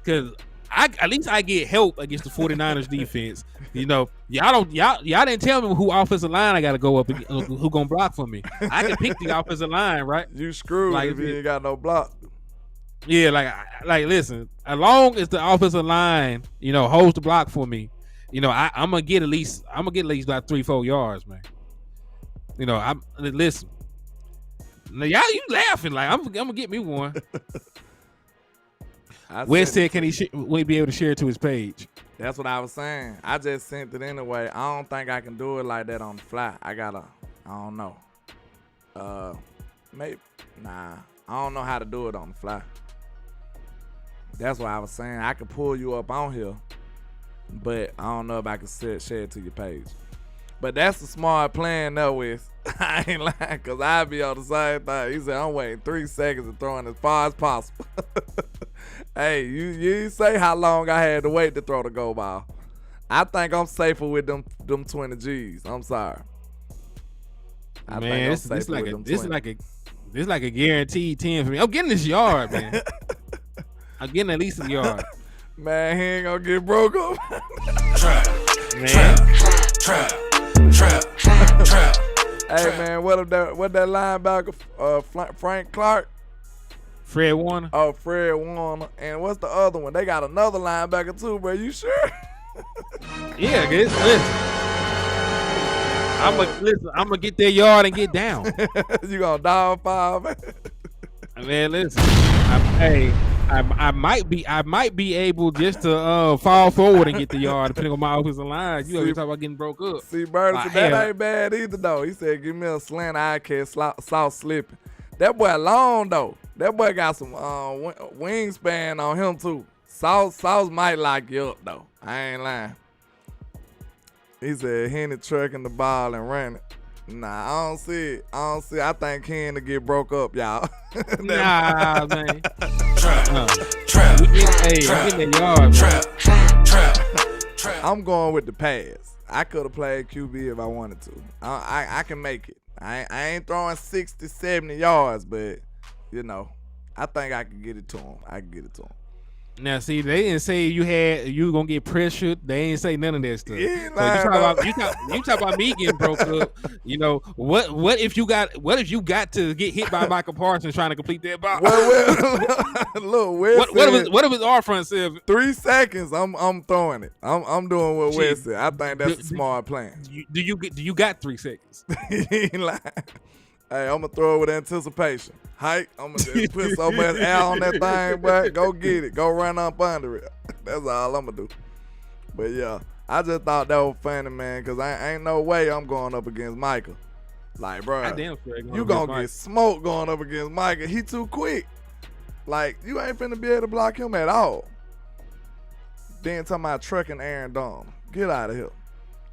cause at least I get help against the 49ers defense. You know, y'all didn't tell me who offensive line I gotta go up and who gonna block for me. I can pick the offensive line, right? You screwed like, if you ain't got no block. Yeah, like listen, as long as the offensive line, you know, holds the block for me, you know, I'm gonna get at least about 3-4 yards, man. You know, listen. Now, y'all, you laughing like I'm gonna get me one. Wes said, will he be able to share it to his page? That's what I was saying. I just sent it anyway. I don't think I can do it like that on the fly. I don't know. Maybe, nah. I don't know how to do it on the fly. That's what I was saying. I could pull you up on here, but I don't know if I can share it to your page. But that's the smart plan though, with. I ain't lying, because I be on the same thing. He said, I'm waiting 3 seconds and throwing as far as possible. Hey, you say how long I had to wait to throw the goal ball. I think I'm safer with them 20 G's. I'm sorry. Man, this is like a guaranteed 10 for me. I'm getting this yard, man. I'm getting at least a yard. Man, he ain't gonna get broke up. Trap. Hey man, what that linebacker Frank Clark? Fred Warner. Oh, Fred Warner. And what's the other one? They got another linebacker too, bro. You sure? Yeah, listen. I'm gonna get that yard and get down. You gonna dog five? Man, listen. I might be able just to fall forward and get the yard depending on my offensive line. You know, you're talking about getting broke up. See, Bird, that ain't bad either though. He said, "Give me a slant, I catch South slipping." That boy long though. That boy got some wingspan on him too. Sauce might lock you up though. I ain't lying. He said Henny trucking the ball and ran it. Nah, I don't see it. I think Henny get broke up, y'all. Nah, man. Trap. I'm getting that yard. I'm going with the pass. I could have played QB if I wanted to. I can make it. I ain't throwing 60, 70 yards, but, you know, I think I can get it to him. Now, see, they didn't say you were gonna get pressured. They ain't say none of that stuff. You ain't So lying, you talk about me getting broke up. You know what if you got to get hit by Michael Parsons trying to complete that box? Look, What if his R front says 3 seconds? I'm throwing it. I'm doing what Wes said. I think that's a smart plan. Do you got 3 seconds? He ain't lying. Hey, I'm gonna throw it with anticipation. Hike, I'm gonna just put so much air on that thing, but go get it. Go run up under it. That's all I'm gonna do. But yeah, I just thought that was funny, man, because I ain't no way I'm going up against Michael. Like, bro, you gonna get smoked going up against Michael. He too quick. Like, you ain't finna be able to block him at all. Then talking about trucking Aaron Donald. Get out of here.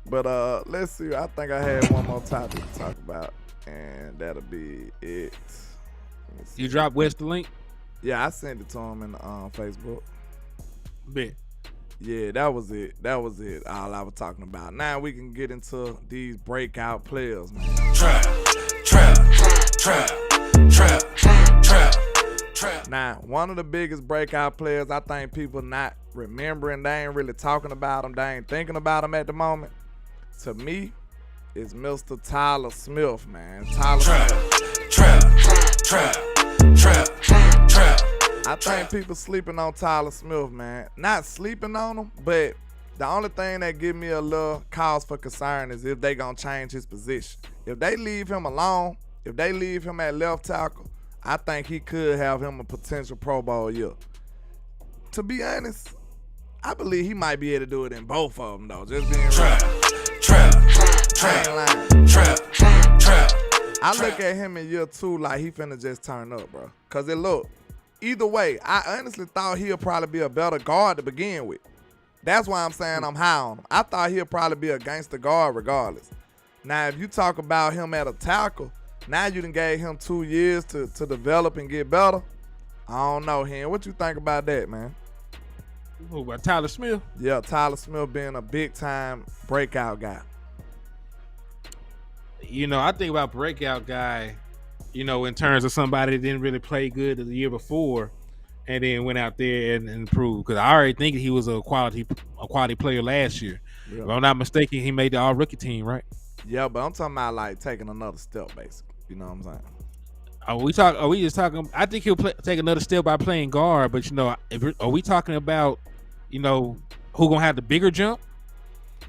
But let's see. I think I had one more topic to talk about, and that'll be it. You drop West the link? Yeah, I sent it to him in Facebook. Bet. Yeah, that was it. All I was talking about. Now we can get into these breakout players, man. Trap. Now, one of the biggest breakout players, I think people not remembering, they ain't really talking about him, they ain't thinking about him at the moment. To me, is Mr. Tyler Smith, man. Tyler Smith. I think people sleeping on Tyler Smith, man. Not sleeping on him, but the only thing that give me a little cause for concern is if they gonna change his position. If they leave him alone, if they leave him at left tackle, I think he could have him a potential Pro Bowl year. To be honest, I believe he might be able to do it in both of them, though. Just being real. I look at him in year 2 like he finna just turn up, bro. Cause it look, either way, I honestly thought he'll probably be a better guard to begin with. That's why I'm saying I'm high on him. I thought he'll probably be a gangster guard regardless. Now, if you talk about him at a tackle, now you done gave him 2 years to develop and get better. I don't know, Hen. What you think about that, man? Who, about Tyler Smith? Yeah, Tyler Smith being a big-time breakout guy. You know, I think about breakout guy, you know, in terms of somebody that didn't really play good the year before and then went out there and improved. Because I already think he was a quality player last year. Yeah. If I'm not mistaken, he made the all-rookie team, right? Yeah, but I'm talking about, like, taking another step, basically. You know what I'm saying? Are we just talking? I think he'll take another step by playing guard, but you know, are we talking about, you know, who gonna have the bigger jump?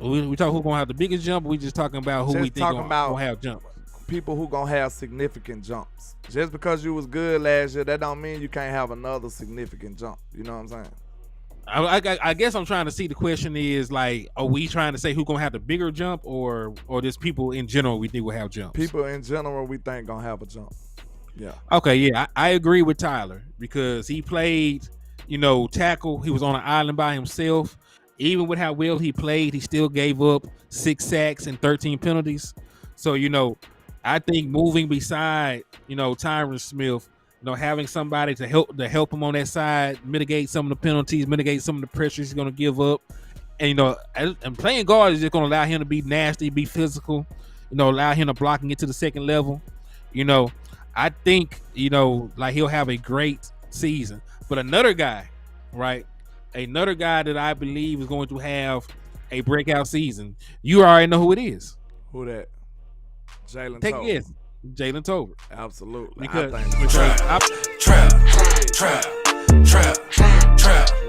We talk who gonna have the biggest jump. Or we just talking about who we think gonna have jumps. People who gonna have significant jumps. Just because you was good last year, that don't mean you can't have another significant jump. You know what I'm saying? I guess I'm trying to see. The question is, like, are we trying to say who gonna have the bigger jump, or just people in general we think will have jumps? People in general we think gonna have a jump. Yeah. Okay, yeah, I agree with Tyler because he played, you know, tackle. He was on an island by himself. Even with how well he played, he still gave up 6 sacks and 13 penalties. So, you know, I think moving beside, you know, Tyron Smith, you know, having somebody to help him on that side, mitigate some of the penalties, mitigate some of the pressure he's going to give up. And, you know, and playing guard is just going to allow him to be nasty, be physical, you know, allow him to block and get to the second level. You know, I think, you know, like he'll have a great season. But another guy, right? Another guy that I believe is going to have a breakout season. You already know who it is. Who that? Jalen Tolbert. Take a guess. Jalen Tolbert. Absolutely. Because Trap.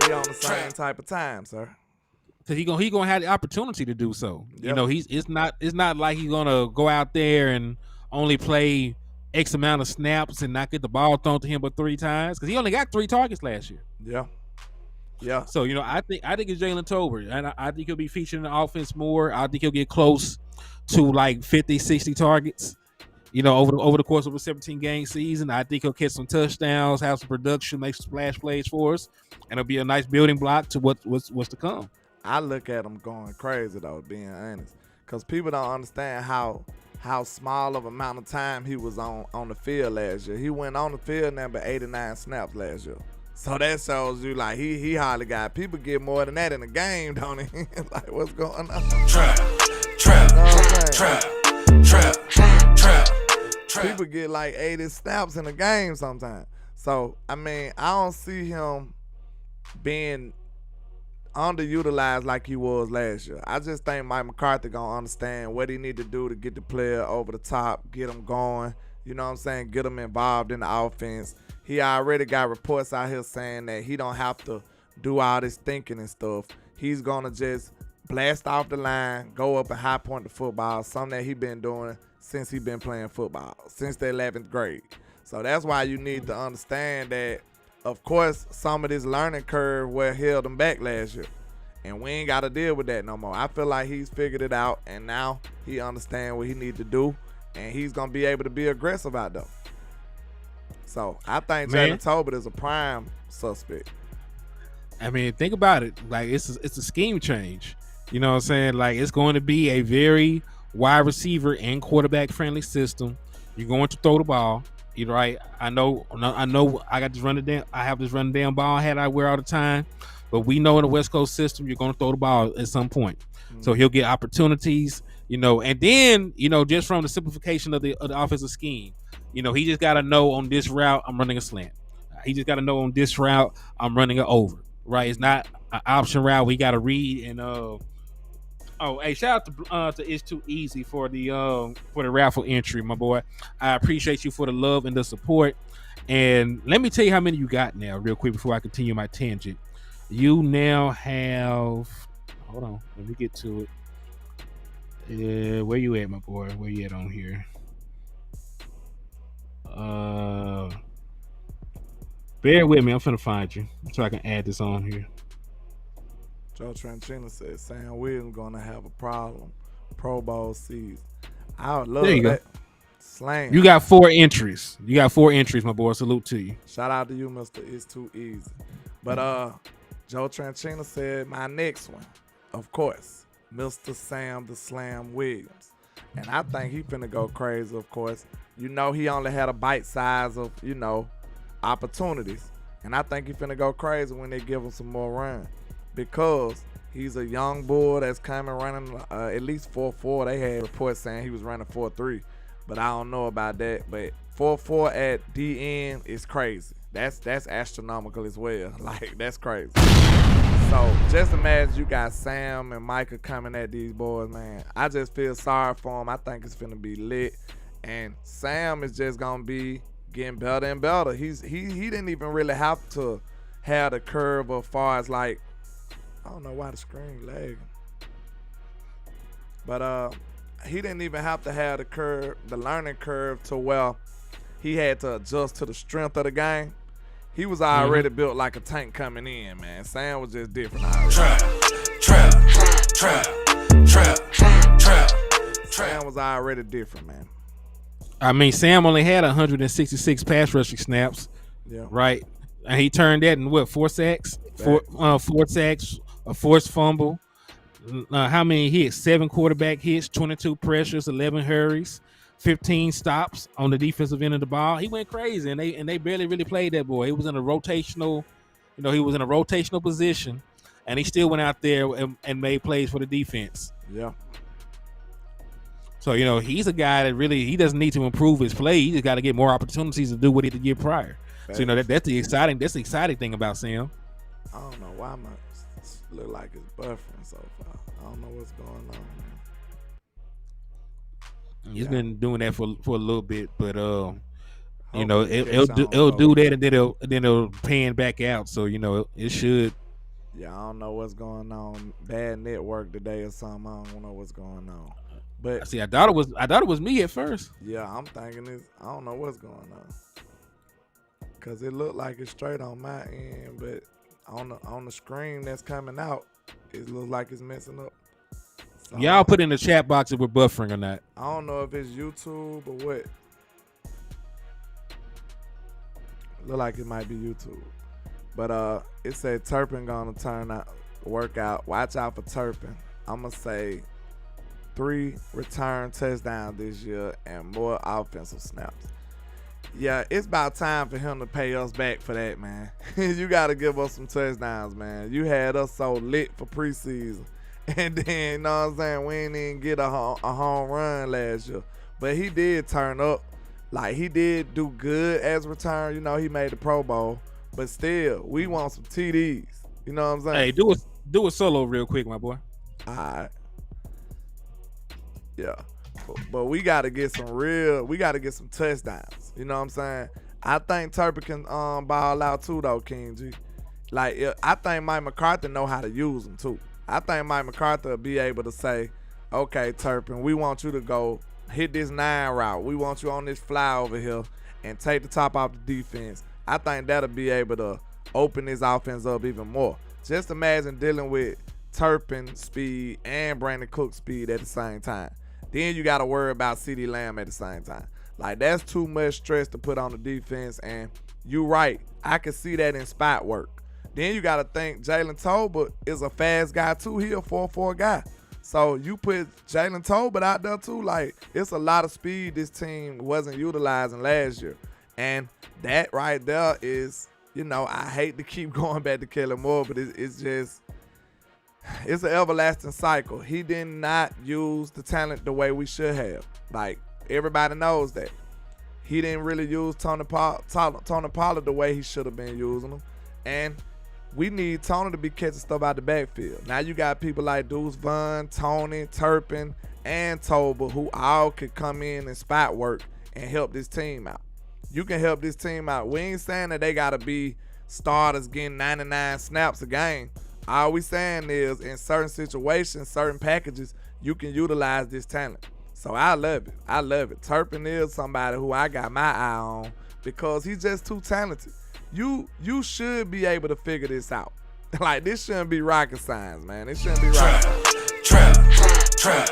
We on the same type of time, sir. Because he gonna have the opportunity to do so. Yep. You know, it's not like he's gonna go out there and only play X amount of snaps and not get the ball thrown to him but 3 times. Because he only got 3 targets last year. Yeah. Yeah. So, you know, I think it's Jalen Tolbert. And I think he'll be featured in the offense more. I think he'll get close to like 50, 60 targets, you know, over the course of a 17-game season. I think he'll catch some touchdowns, have some production, make some splash plays for us, and it'll be a nice building block to what's to come. I look at him going crazy, though, being honest, because people don't understand how small of amount of time he was on the field last year. He went on the field number 89 snaps last year. So that shows you, like, he hardly got. People get more than that in the game, don't he? Like, what's going on? Trap. People get like 80 snaps in a game sometimes. So, I mean, I don't see him being underutilized like he was last year. I just think Mike McCarthy gonna understand what he need to do to get the player over the top, get him going. You know what I'm saying? Get him involved in the offense. He already got reports out here saying that he don't have to do all this thinking and stuff. He's gonna just blast off the line, go up and high point the football, something that he been doing since he been playing football, since the 11th grade. So that's why you need to understand that, of course, some of this learning curve what held him back last year. And we ain't got to deal with that no more. I feel like he's figured it out, and now he understands what he need to do, and he's going to be able to be aggressive out there. So I think Jalen Tolbert is a prime suspect. I mean, think about it. Like, it's a scheme change. You know what I'm saying? Like, it's going to be a very wide receiver and quarterback friendly system. You're going to throw the ball. You're right. I know. I got this running down. I have this running down ball hat I wear all the time. But we know in the West Coast system, you're going to throw the ball at some point. Mm-hmm. So he'll get opportunities, and then, just from the simplification of the offensive scheme, he just got to know on this route, I'm running a slant. He just got to know on this route, I'm running it over. Right? It's not an option route. We got to read and hey, shout out to It's Too Easy for the raffle entry, my boy. I appreciate you for the love and the support. And let me tell you how many you got now, real quick, before I continue my tangent. You now have, hold on, let me get to it. Where you at, my boy? Where you at on here? Bear with me. I'm finna find you so I can add this on here. Joe Tranchina said Sam Williams gonna have a problem Pro Bowl season. I would love that. Go. Slang. You got 4 entries. My boy. Salute to you. Shout out to you, Mr. It's Too Easy. But Joe Tranchina said my next one, of course, Mr. Sam the Slam Williams. And I think he finna go crazy, of course. He only had a bite size of, opportunities. And I think he finna go crazy when they give him some more run. Because he's a young bull that's coming running at least 4.4. They had reports saying he was running 4.3, but I don't know about that. But 4.4 at DN is crazy. That's astronomical as well. Like, that's crazy. So just imagine you got Sam and Micah coming at these boys, man. I just feel sorry for him. I think it's finna be lit. And Sam is just gonna be getting better and better. He didn't even really have to have the curve as far as, like, I don't know why the screen lagging. But he didn't even have to have the learning curve to where he had to adjust to the strength of the game. He was already built like a tank coming in, man. Sam was just different. Sam was already different, man. I mean, Sam only had 166 pass rushing snaps. Yeah. Right. And he turned that in 4 sacks? 4 sacks. A forced fumble. How many hits? 7 quarterback hits, 22 pressures, 11 hurries, 15 stops on the defensive end of the ball. He went crazy, and they barely really played that boy. He was in a rotational, position, and he still went out there and made plays for the defense. Yeah. So he's a guy that really he doesn't need to improve his play. He just got to get more opportunities to do what he did the year prior. So that's the exciting thing about Sam. I don't know why my look like it's buffering so far. I don't know what's going on, man. He's been doing that for a little bit, but it'll do that, and then it'll pan back out. So it should. Yeah, I don't know what's going on. Bad network today or something. I don't know what's going on. But see, I thought it was me at first. Yeah, I'm thinking I don't know what's going on. Cause it looked like it's straight on my end, but on the screen that's coming out, it looks like it's messing up. So Y'all put in the chat box if we're buffering or not. I don't know if it's YouTube or what. Look like it might be YouTube. But it said Turpin gonna work out. Watch out for Turpin. I'm gonna say 3 return touchdowns this year and more offensive snaps. Yeah, it's about time for him to pay us back for that, man. You got to give us some touchdowns, man. You had us so lit for preseason. And then, you know what I'm saying, we didn't even get a home run last year. But he did turn up. Like, he did do good as a return. He made the Pro Bowl. But still, we want some TDs. You know what I'm saying? Hey, do a solo real quick, my boy. All right. Yeah. But we got to get some touchdowns. You know what I'm saying? I think Turpin can ball out too, though, King G. Like, I think Mike McCarthy know how to use them, too. I think Mike McCarthy will be able to say, okay, Turpin, we want you to go hit this 9 route. We want you on this fly over here and take the top off the defense. I think that'll be able to open this offense up even more. Just imagine dealing with Turpin speed and Brandon Cook speed at the same time. Then you got to worry about CeeDee Lamb at the same time. Like, that's too much stress to put on the defense, and you right. I can see that in spot work. Then you got to think Jalen Tolbert is a fast guy, too. He a 4-4 guy. So you put Jalen Tolbert out there, too. Like, it's a lot of speed this team wasn't utilizing last year. And that right there is, you know, I hate to keep going back to Kellen Moore, but it's just, it's an everlasting cycle. He did not use the talent the way we should have. Like, everybody knows that. He didn't really use Tony Pollard the way he should have been using him. And we need Tony to be catching stuff out the backfield. Now you got people like Deuce Vaughn, Tony, Turpin, and Tolbert who all could come in and spot work and help this team out. You can help this team out. We ain't saying that they got to be starters getting 99 snaps a game. All we saying is in certain situations, certain packages, you can utilize this talent. So I love it. I love it. Turpin is somebody who I got my eye on because he's just too talented. You should be able to figure this out. Like, this shouldn't be rocket science, man. It shouldn't be rocket science. Trap.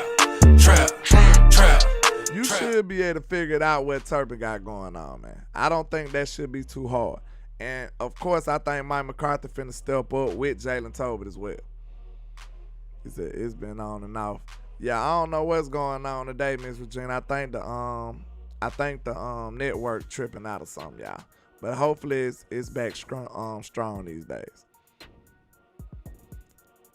You should be able to figure it out what Turpin got going on, man. I don't think that should be too hard. And, of course, I think Mike McCarthy finna step up with Jalen Tolbert as well. He said it's been on and off. Yeah, I don't know what's going on today, Miss Virginia. I think the network tripping out or something, y'all. But hopefully it's back strong these days.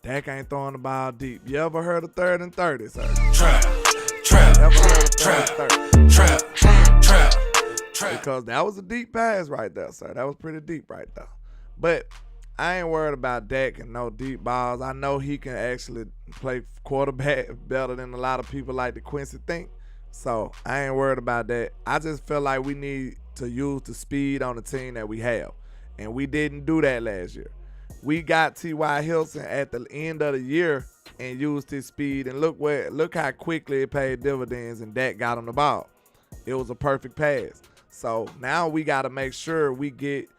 Dak ain't throwing the ball deep. You ever heard of 3rd and 30, sir? Trap. Ever heard of 3rd and 30? Trap. Because that was a deep pass right there, sir. That was pretty deep right there. But I ain't worried about Dak and no deep balls. I know he can actually play quarterback better than a lot of people like the Quincy think. So I ain't worried about that. I just feel like we need to use the speed on the team that we have. And we didn't do that last year. We got T.Y. Hilton at the end of the year and used his speed. And look how quickly it paid dividends and Dak got him the ball. It was a perfect pass. So now we got to make sure we get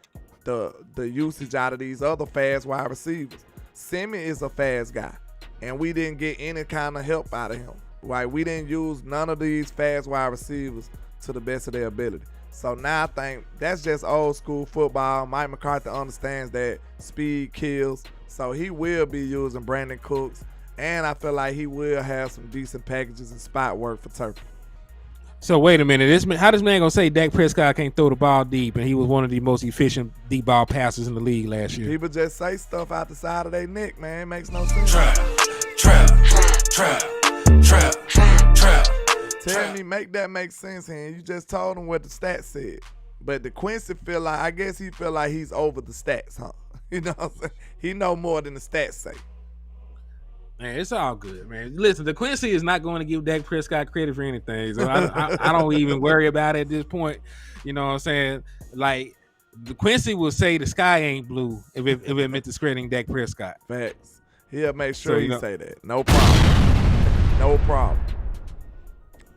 the usage out of these other fast wide receivers. Simmons is a fast guy, and we didn't get any kind of help out of him. Right? We didn't use none of these fast wide receivers to the best of their ability. So now I think that's just old school football. Mike McCarthy understands that speed kills, so he will be using Brandon Cooks, and I feel like he will have some decent packages and spot work for Turpin. So wait a minute, how this man gonna say Dak Prescott can't throw the ball deep, and he was one of the most efficient deep ball passers in the league last year? People just say stuff out the side of their neck, man. It makes no sense. Trap. Tell me, make that make sense, here. You just told him what the stats said. But the Quincy I guess he feel like he's over the stats, huh? You know what I'm saying? He know more than the stats say. Man, it's all good, man. Listen, the Quincy is not going to give Dak Prescott credit for anything. So I don't even worry about it at this point. You know what I'm saying? Like, the Quincy will say the sky ain't blue if it meant discrediting Dak Prescott. Facts. He'll make sure he say that. No problem.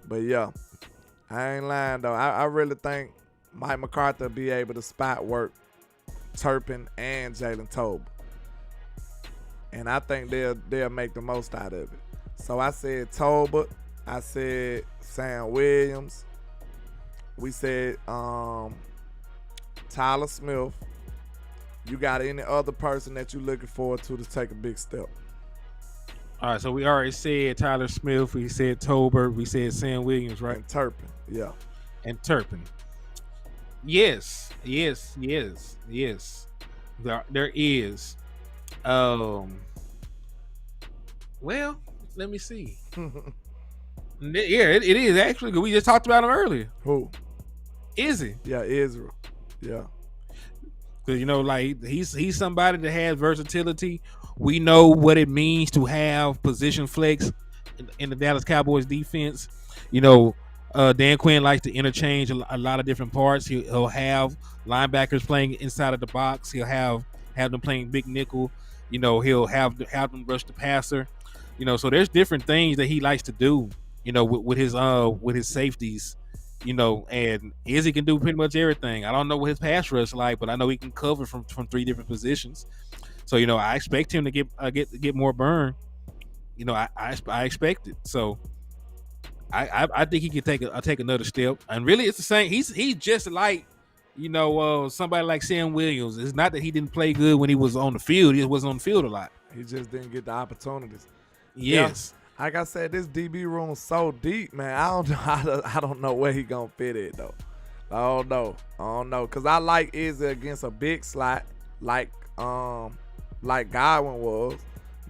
But, yeah, I ain't lying, though. I really think Mike McCarthy will be able to spot work Turpin and Jalen Tolbert. And I think they'll make the most out of it. So I said Tolbert. I said Sam Williams. We said Tyler Smith. You got any other person that you looking forward to take a big step? All right, so we already said Tyler Smith. We said Tolbert. We said Sam Williams, right? And Turpin, yeah. And Turpin. Yes. There is. Well, let me see. Yeah, it is actually. We just talked about him earlier. Who? Izzy. Yeah, Israel. Yeah. Cause like he's somebody that has versatility. We know what it means to have position flex in the Dallas Cowboys defense. Dan Quinn likes to interchange a lot of different parts. He'll have linebackers playing inside of the box. He'll have them playing big nickel. He'll have them rush the passer. So there's different things that he likes to do. With his safeties. And Izzy can do pretty much everything. I don't know what his pass rush like, but I know he can cover from 3 different positions. So I expect him to get more burn. I expect it. So I think he can take another step. And really, it's the same. He's just like somebody like Sam Williams. It's not that he didn't play good when he was on the field. He wasn't on the field a lot. He just didn't get the opportunities. Yes. Yeah. Like I said, this DB room is so deep, man. I don't know where he gonna fit it though. I don't know. Cause I like Izzy against a big slot like Godwin was,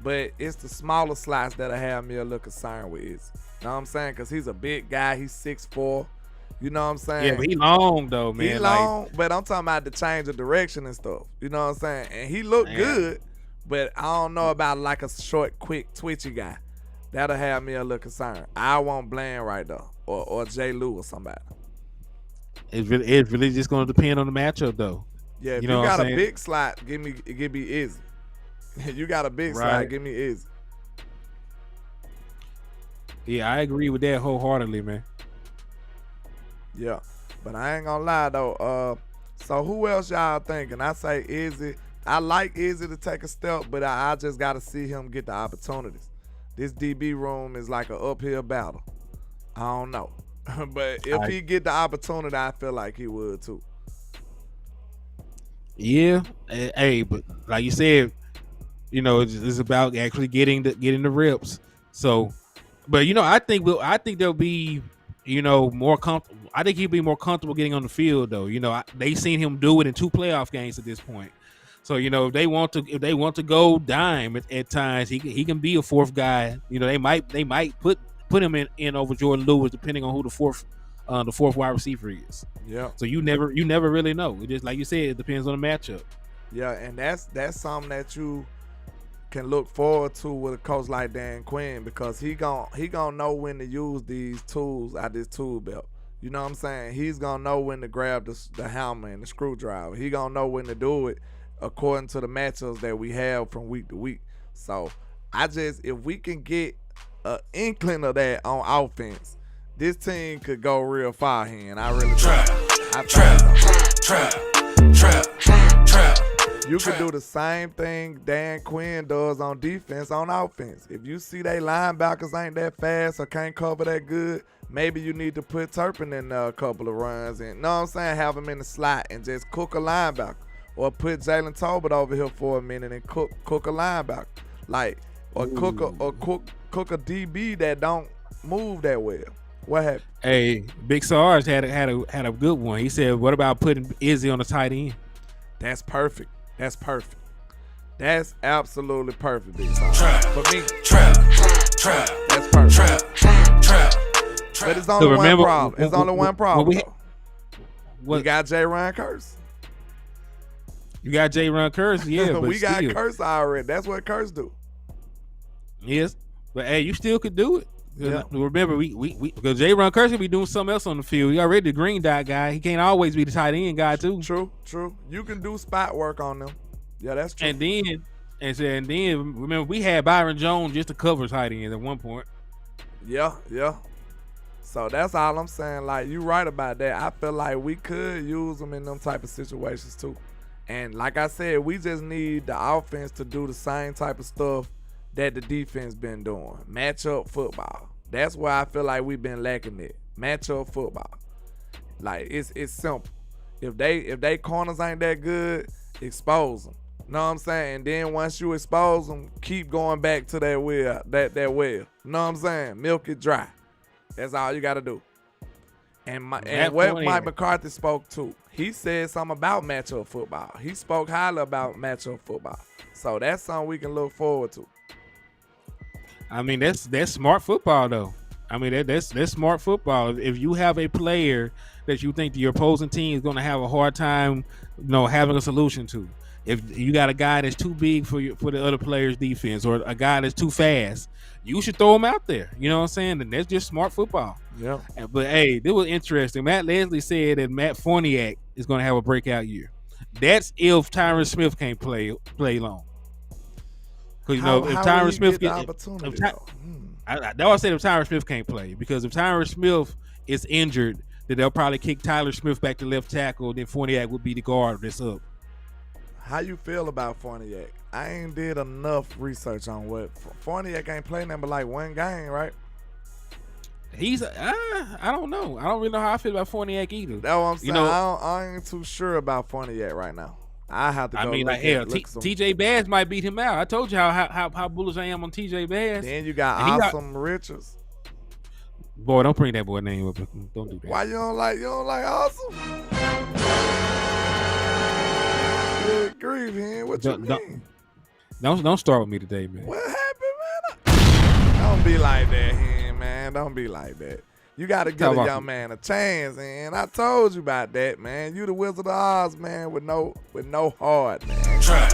but it's the smaller slots that'll have me a little concerned with Izzy. Know what I'm saying? Cause he's a big guy. He's 6'4". You know what I'm saying? Yeah, but he long though, man. He long, but I'm talking about the change of direction and stuff. You know what I'm saying? And he looked good, but I don't know about like a short, quick, twitchy guy. That'll have me a little concerned. I want Bland right though, or J. Lou or somebody. It's really just going to depend on the matchup though. Yeah, if you got a big slot, give me Izzy. You got a big slot, give me Izzy. Yeah, I agree with that wholeheartedly, man. Yeah, but I ain't gonna lie though. So who else y'all thinking? I say Izzy. I like Izzy to take a step, but I just got to see him get the opportunities. This DB room is like an uphill battle. I don't know. But if he get the opportunity, I feel like he would too. Yeah. Hey, but like you said, it's about actually getting the reps. So, but I think they'll be, more comfortable. I think he'll be more comfortable getting on the field though. They seen him do it in 2 playoff games at this point. So if they want to go dime at times, he can be a 4th guy. They might put him in over Jordan Lewis depending on who the fourth wide receiver is. Yeah. So you never really know. It just like you said, it depends on the matchup. Yeah, and that's something that you can look forward to with a coach like Dan Quinn, because he gonna know when to use these tools out this tool belt. You know what I'm saying? He's gonna know when to grab the hammer and the screwdriver. He gonna know when to do it according to the matchups that we have from week to week. So if we can get an inkling of that on offense, this team could go real far here. And I really trap. You could do the same thing Dan Quinn does on defense on offense. If you see they linebackers ain't that fast or can't cover that good, maybe you need to put Turpin in a couple of runs and, know what I'm saying, have him in the slot and just cook a linebacker. Or put Jalen Tolbert over here for a minute and cook a linebacker, cook a DB that don't move that well. What happened? Hey, Big Sarge had a good one. He said, "What about putting Izzy on the tight end?" That's perfect. That's absolutely perfect, Big Sarge. For me, that's perfect. But it's only one problem. It's only one problem. We got J. Ryan Curse. You got J. Ron Curse, yeah. But we got Curse already. That's what Curse do. Yes, but hey, you still could do it. Yeah. Remember, we because J. Ron Curse could be doing something else on the field. He already the green dot guy. He can't always be the tight end guy too. True. You can do spot work on them. Yeah, that's true. And then remember, we had Byron Jones just to cover tight end at one point. Yeah. So that's all I'm saying. Like, you right about that. I feel like we could use them in them type of situations too. And like I said, we just need the offense to do the same type of stuff that the defense been doing. Matchup football. That's where I feel like we've been lacking it. Matchup football. Like, it's simple. If they corners ain't that good, expose them. Know what I'm saying? And then once you expose them, keep going back to that well. That well. Know what I'm saying? Milk it dry. That's all you got to do. And what Mike McCarthy spoke to, he said something about matchup football. He spoke highly about matchup football. So that's something we can look forward to. I mean, that's smart football though. I mean, that's smart football. If you have a player that you think your opposing team is going to have a hard time, having a solution to, if you got a guy that's too big for the other player's defense, or a guy that's too fast, you should throw him out there. You know what I'm saying? And that's just smart football. Yeah. But hey, this was interesting. Matt Leslie said that Matt Forniak is going to have a breakout year. That's if Tyron Smith can't play long. Because if Tyron Smith get the opportunity, that's why I said if Tyron Smith can't play, because if Tyron Smith is injured, then they'll probably kick Tyler Smith back to left tackle. Then Forniak would be the guard that's up. How you feel about Forniak? I ain't did enough research on what Forniak ain't playing number like one game, right? He's I don't know. I don't really know how I feel about Forniak either. That's what I'm saying. I ain't too sure about Forniak right now. I have to go. I mean, like hell, TJ Bass might beat him out. I told you how bullish I am on TJ Bass. Then you got Awesome Richards. Boy, don't bring that boy name up. Don't do that. Why you don't like Awesome? Good grief, man. What you mean? Don't start with me today, man. What happened, man? Don't be like that, man. Don't be like that. You got to give a young man a chance, and I told you about that, man. You the Wizard of Oz, man, with no heart, man. Trap.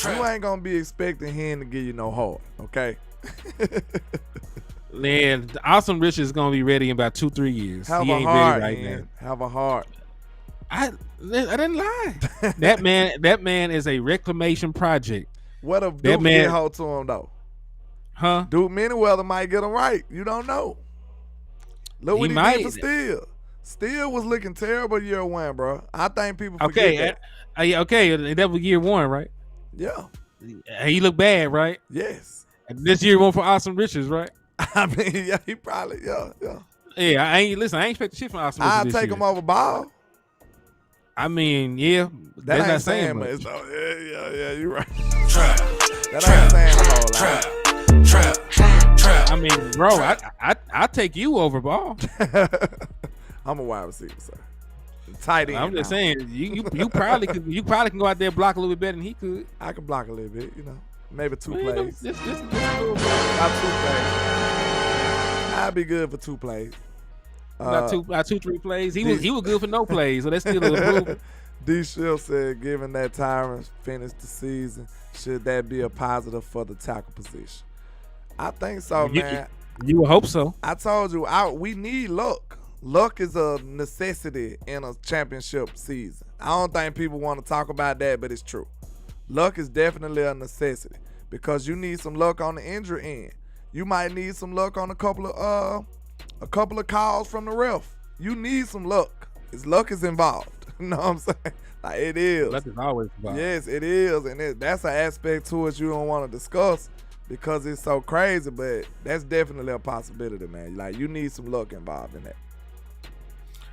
You ain't gonna be expecting him to give you no heart, okay? Man, Awesome Rich is gonna be ready in about 2-3 years. Have he a ain't heart, ready man. now. Have a heart. I didn't lie. That man is a reclamation project. What if Duke get hold to him though? Huh? Duke Manyweather might get him right. You don't know. Look what he did for Steele. Steele was looking terrible year one, bro. I think people forget that. Okay, that was year one, right? Yeah. He looked bad, right? Yes. And this year one for Awesome Riches, right? I mean, yeah, he probably, yeah. Yeah, I ain't expecting shit from Awesome Riches. I'll take him over Ball. I mean, yeah. That's not ain't saying much. much. Yeah, you're right. That ain't saying a whole lot. Trap. I mean, bro, I take you over Ball. I'm a wide receiver, sir. Tight end. I'm just saying, you probably can go out there and block a little bit better than he could. I can block a little bit, maybe two plays. Just a little bit. Not 2 plays. I'd be good for 2 plays. Not 2-3 plays. He was good for no plays, so that's still an improvement. D. Shield said, given that Tyron finished the season, should that be a positive for the tackle position? I think so, man. You would hope so. I told you, we need luck. Luck is a necessity in a championship season. I don't think people want to talk about that, but it's true. Luck is definitely a necessity because you need some luck on the injury end. You might need some luck on a couple of calls from the ref. You need some luck. Luck is involved. You know what I'm saying? Like it is. Luck is always involved. Yes, it is, and that's an aspect to it you don't want to discuss because it's so crazy. But that's definitely a possibility, man. Like you need some luck involved in that.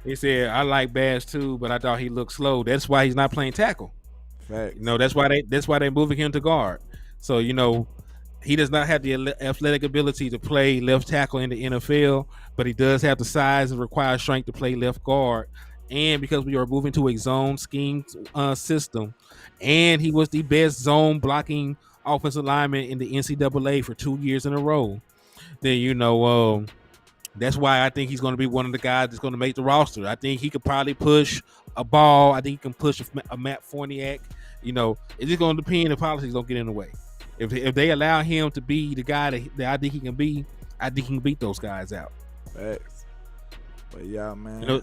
He said, "I like Bass too, but I thought he looked slow. That's why he's not playing tackle. Facts. That's why they moving him to guard. So he does not have the athletic ability to play left tackle in the NFL, but he does have the size and requires strength to play left guard. And because we are moving to a zone scheme system, and he was the best zone blocking offensive lineman in the NCAA for 2 years in a row, then that's why I think he's going to be one of the guys that's going to make the roster. I think he could probably push a Ball. I think he can push a Matt Forniak. It's just going to depend if policies don't get in the way. If they allow him to be the guy that I think he can be, I think he can beat those guys out. Facts. But yeah, man.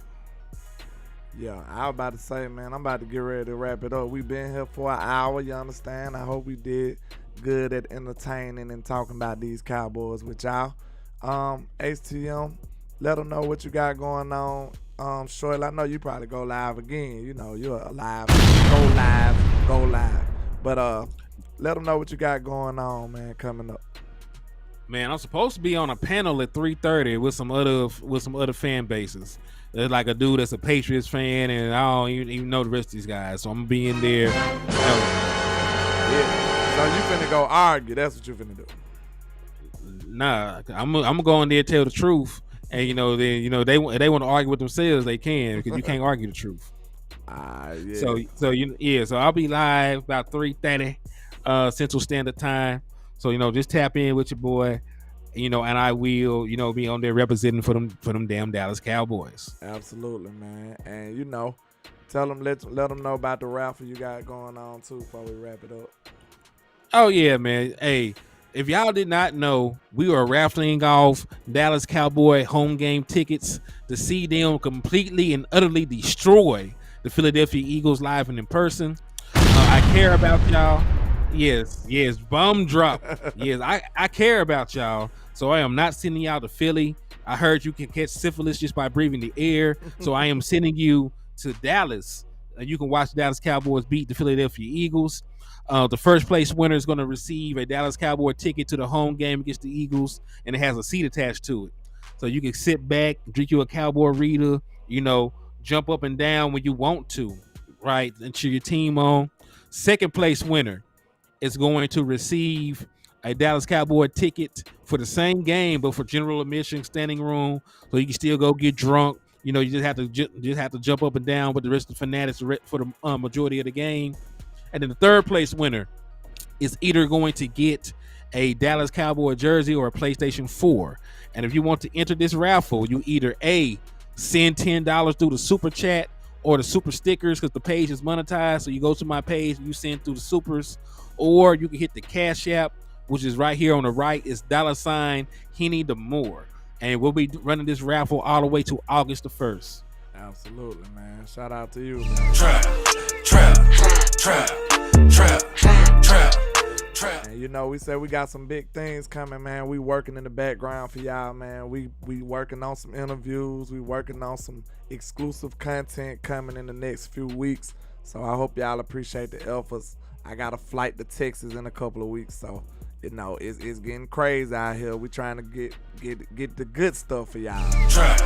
Yeah, I was about to say, man, I'm about to get ready to wrap it up. We've been here for an hour, you understand? I hope we did good at entertaining and talking about these Cowboys with y'all. HTM, let them know what you got going on. Shortly, I know you probably go live again. You're alive. Go live. But let them know what you got going on, man, coming up. Man, I'm supposed to be on a panel at 3:30 with some other fan bases. There's like a dude that's a Patriots fan, and I don't even know the rest of these guys. So I'm gonna be in there. Yeah. So you finna go argue? That's what you finna do. Nah, I'm gonna go in there and tell the truth, and they want to argue with themselves, they can, because you can't argue the truth. Yeah. So I'll be live about 3:30 Central Standard Time. So just tap in with your boy. And I will, be on there representing for them damn Dallas Cowboys. Absolutely, man. And tell them, let them know about the raffle you got going on too before we wrap it up. Oh yeah, man. Hey, if y'all did not know, we are raffling off Dallas Cowboy home game tickets to see them completely and utterly destroy the Philadelphia Eagles live and in person. I care about y'all. Yes, bum drop. Yes, I care about y'all. So I am not sending y'all to Philly. I heard you can catch syphilis just by breathing the air. So I am sending you to Dallas. You can watch the Dallas Cowboys beat the Philadelphia Eagles. The first place winner is going to receive a Dallas Cowboy ticket to the home game against the Eagles, and it has a seat attached to it. So you can sit back, drink you a Cowboy Rita, jump up and down when you want to, right, and cheer your team on. Second place winner is going to receive a Dallas Cowboy ticket for the same game, but for general admission, standing room, so you can still go get drunk. You just have to jump up and down with the rest of the fanatics for the majority of the game. And then the third place winner is either going to get a Dallas Cowboy jersey or a PlayStation 4. And if you want to enter this raffle, you either A, send $10 through the super chat or the super stickers, because the page is monetized. So you go to my page and you send through the supers, or you can hit the Cash App, which is right here on the right. It's $Henny the More. And we'll be running this raffle all the way to August the 1st. Absolutely, man. Shout out to you, man. Trap. And we said we got some big things coming, man. We working in the background for y'all, man. We working on some interviews. We working on some exclusive content coming in the next few weeks. So I hope y'all appreciate the efforts. I got a flight to Texas in a couple of weeks, so it's getting crazy out here. We trying to get the good stuff for y'all. Trap.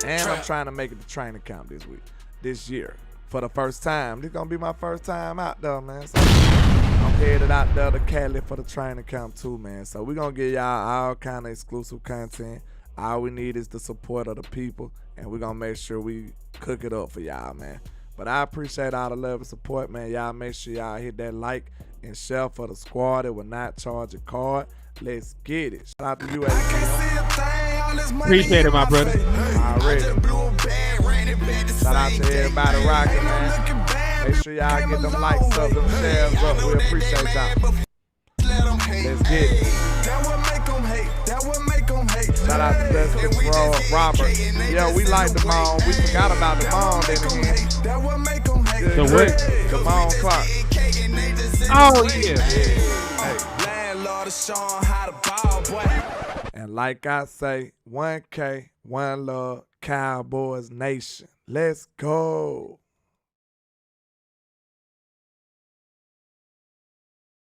And I'm trying to make it to training camp this year. For the first time. This gonna be my first time out there, man. So I'm headed out there to Cali for the training camp too, man. So we're gonna give y'all all kind of exclusive content. All we need is the support of the people, and we're gonna make sure we cook it up for y'all, man. But I appreciate all the love and support, man. Y'all make sure y'all hit that like and share for the squad. It will not charge a card. Let's get it. Shout out to you, Appreciate it, my brother. Already. Shout out to everybody rocking, man. Make sure y'all get them likes up, them shares up. We appreciate y'all. Let's get it. Shout out to Dustin, Robert. Yeah, we like the Moan. We forgot about the Moan then. The what? The Moan Clock. Oh, yeah. And like I say, 1K, 1 love, Cowboys Nation. Let's go.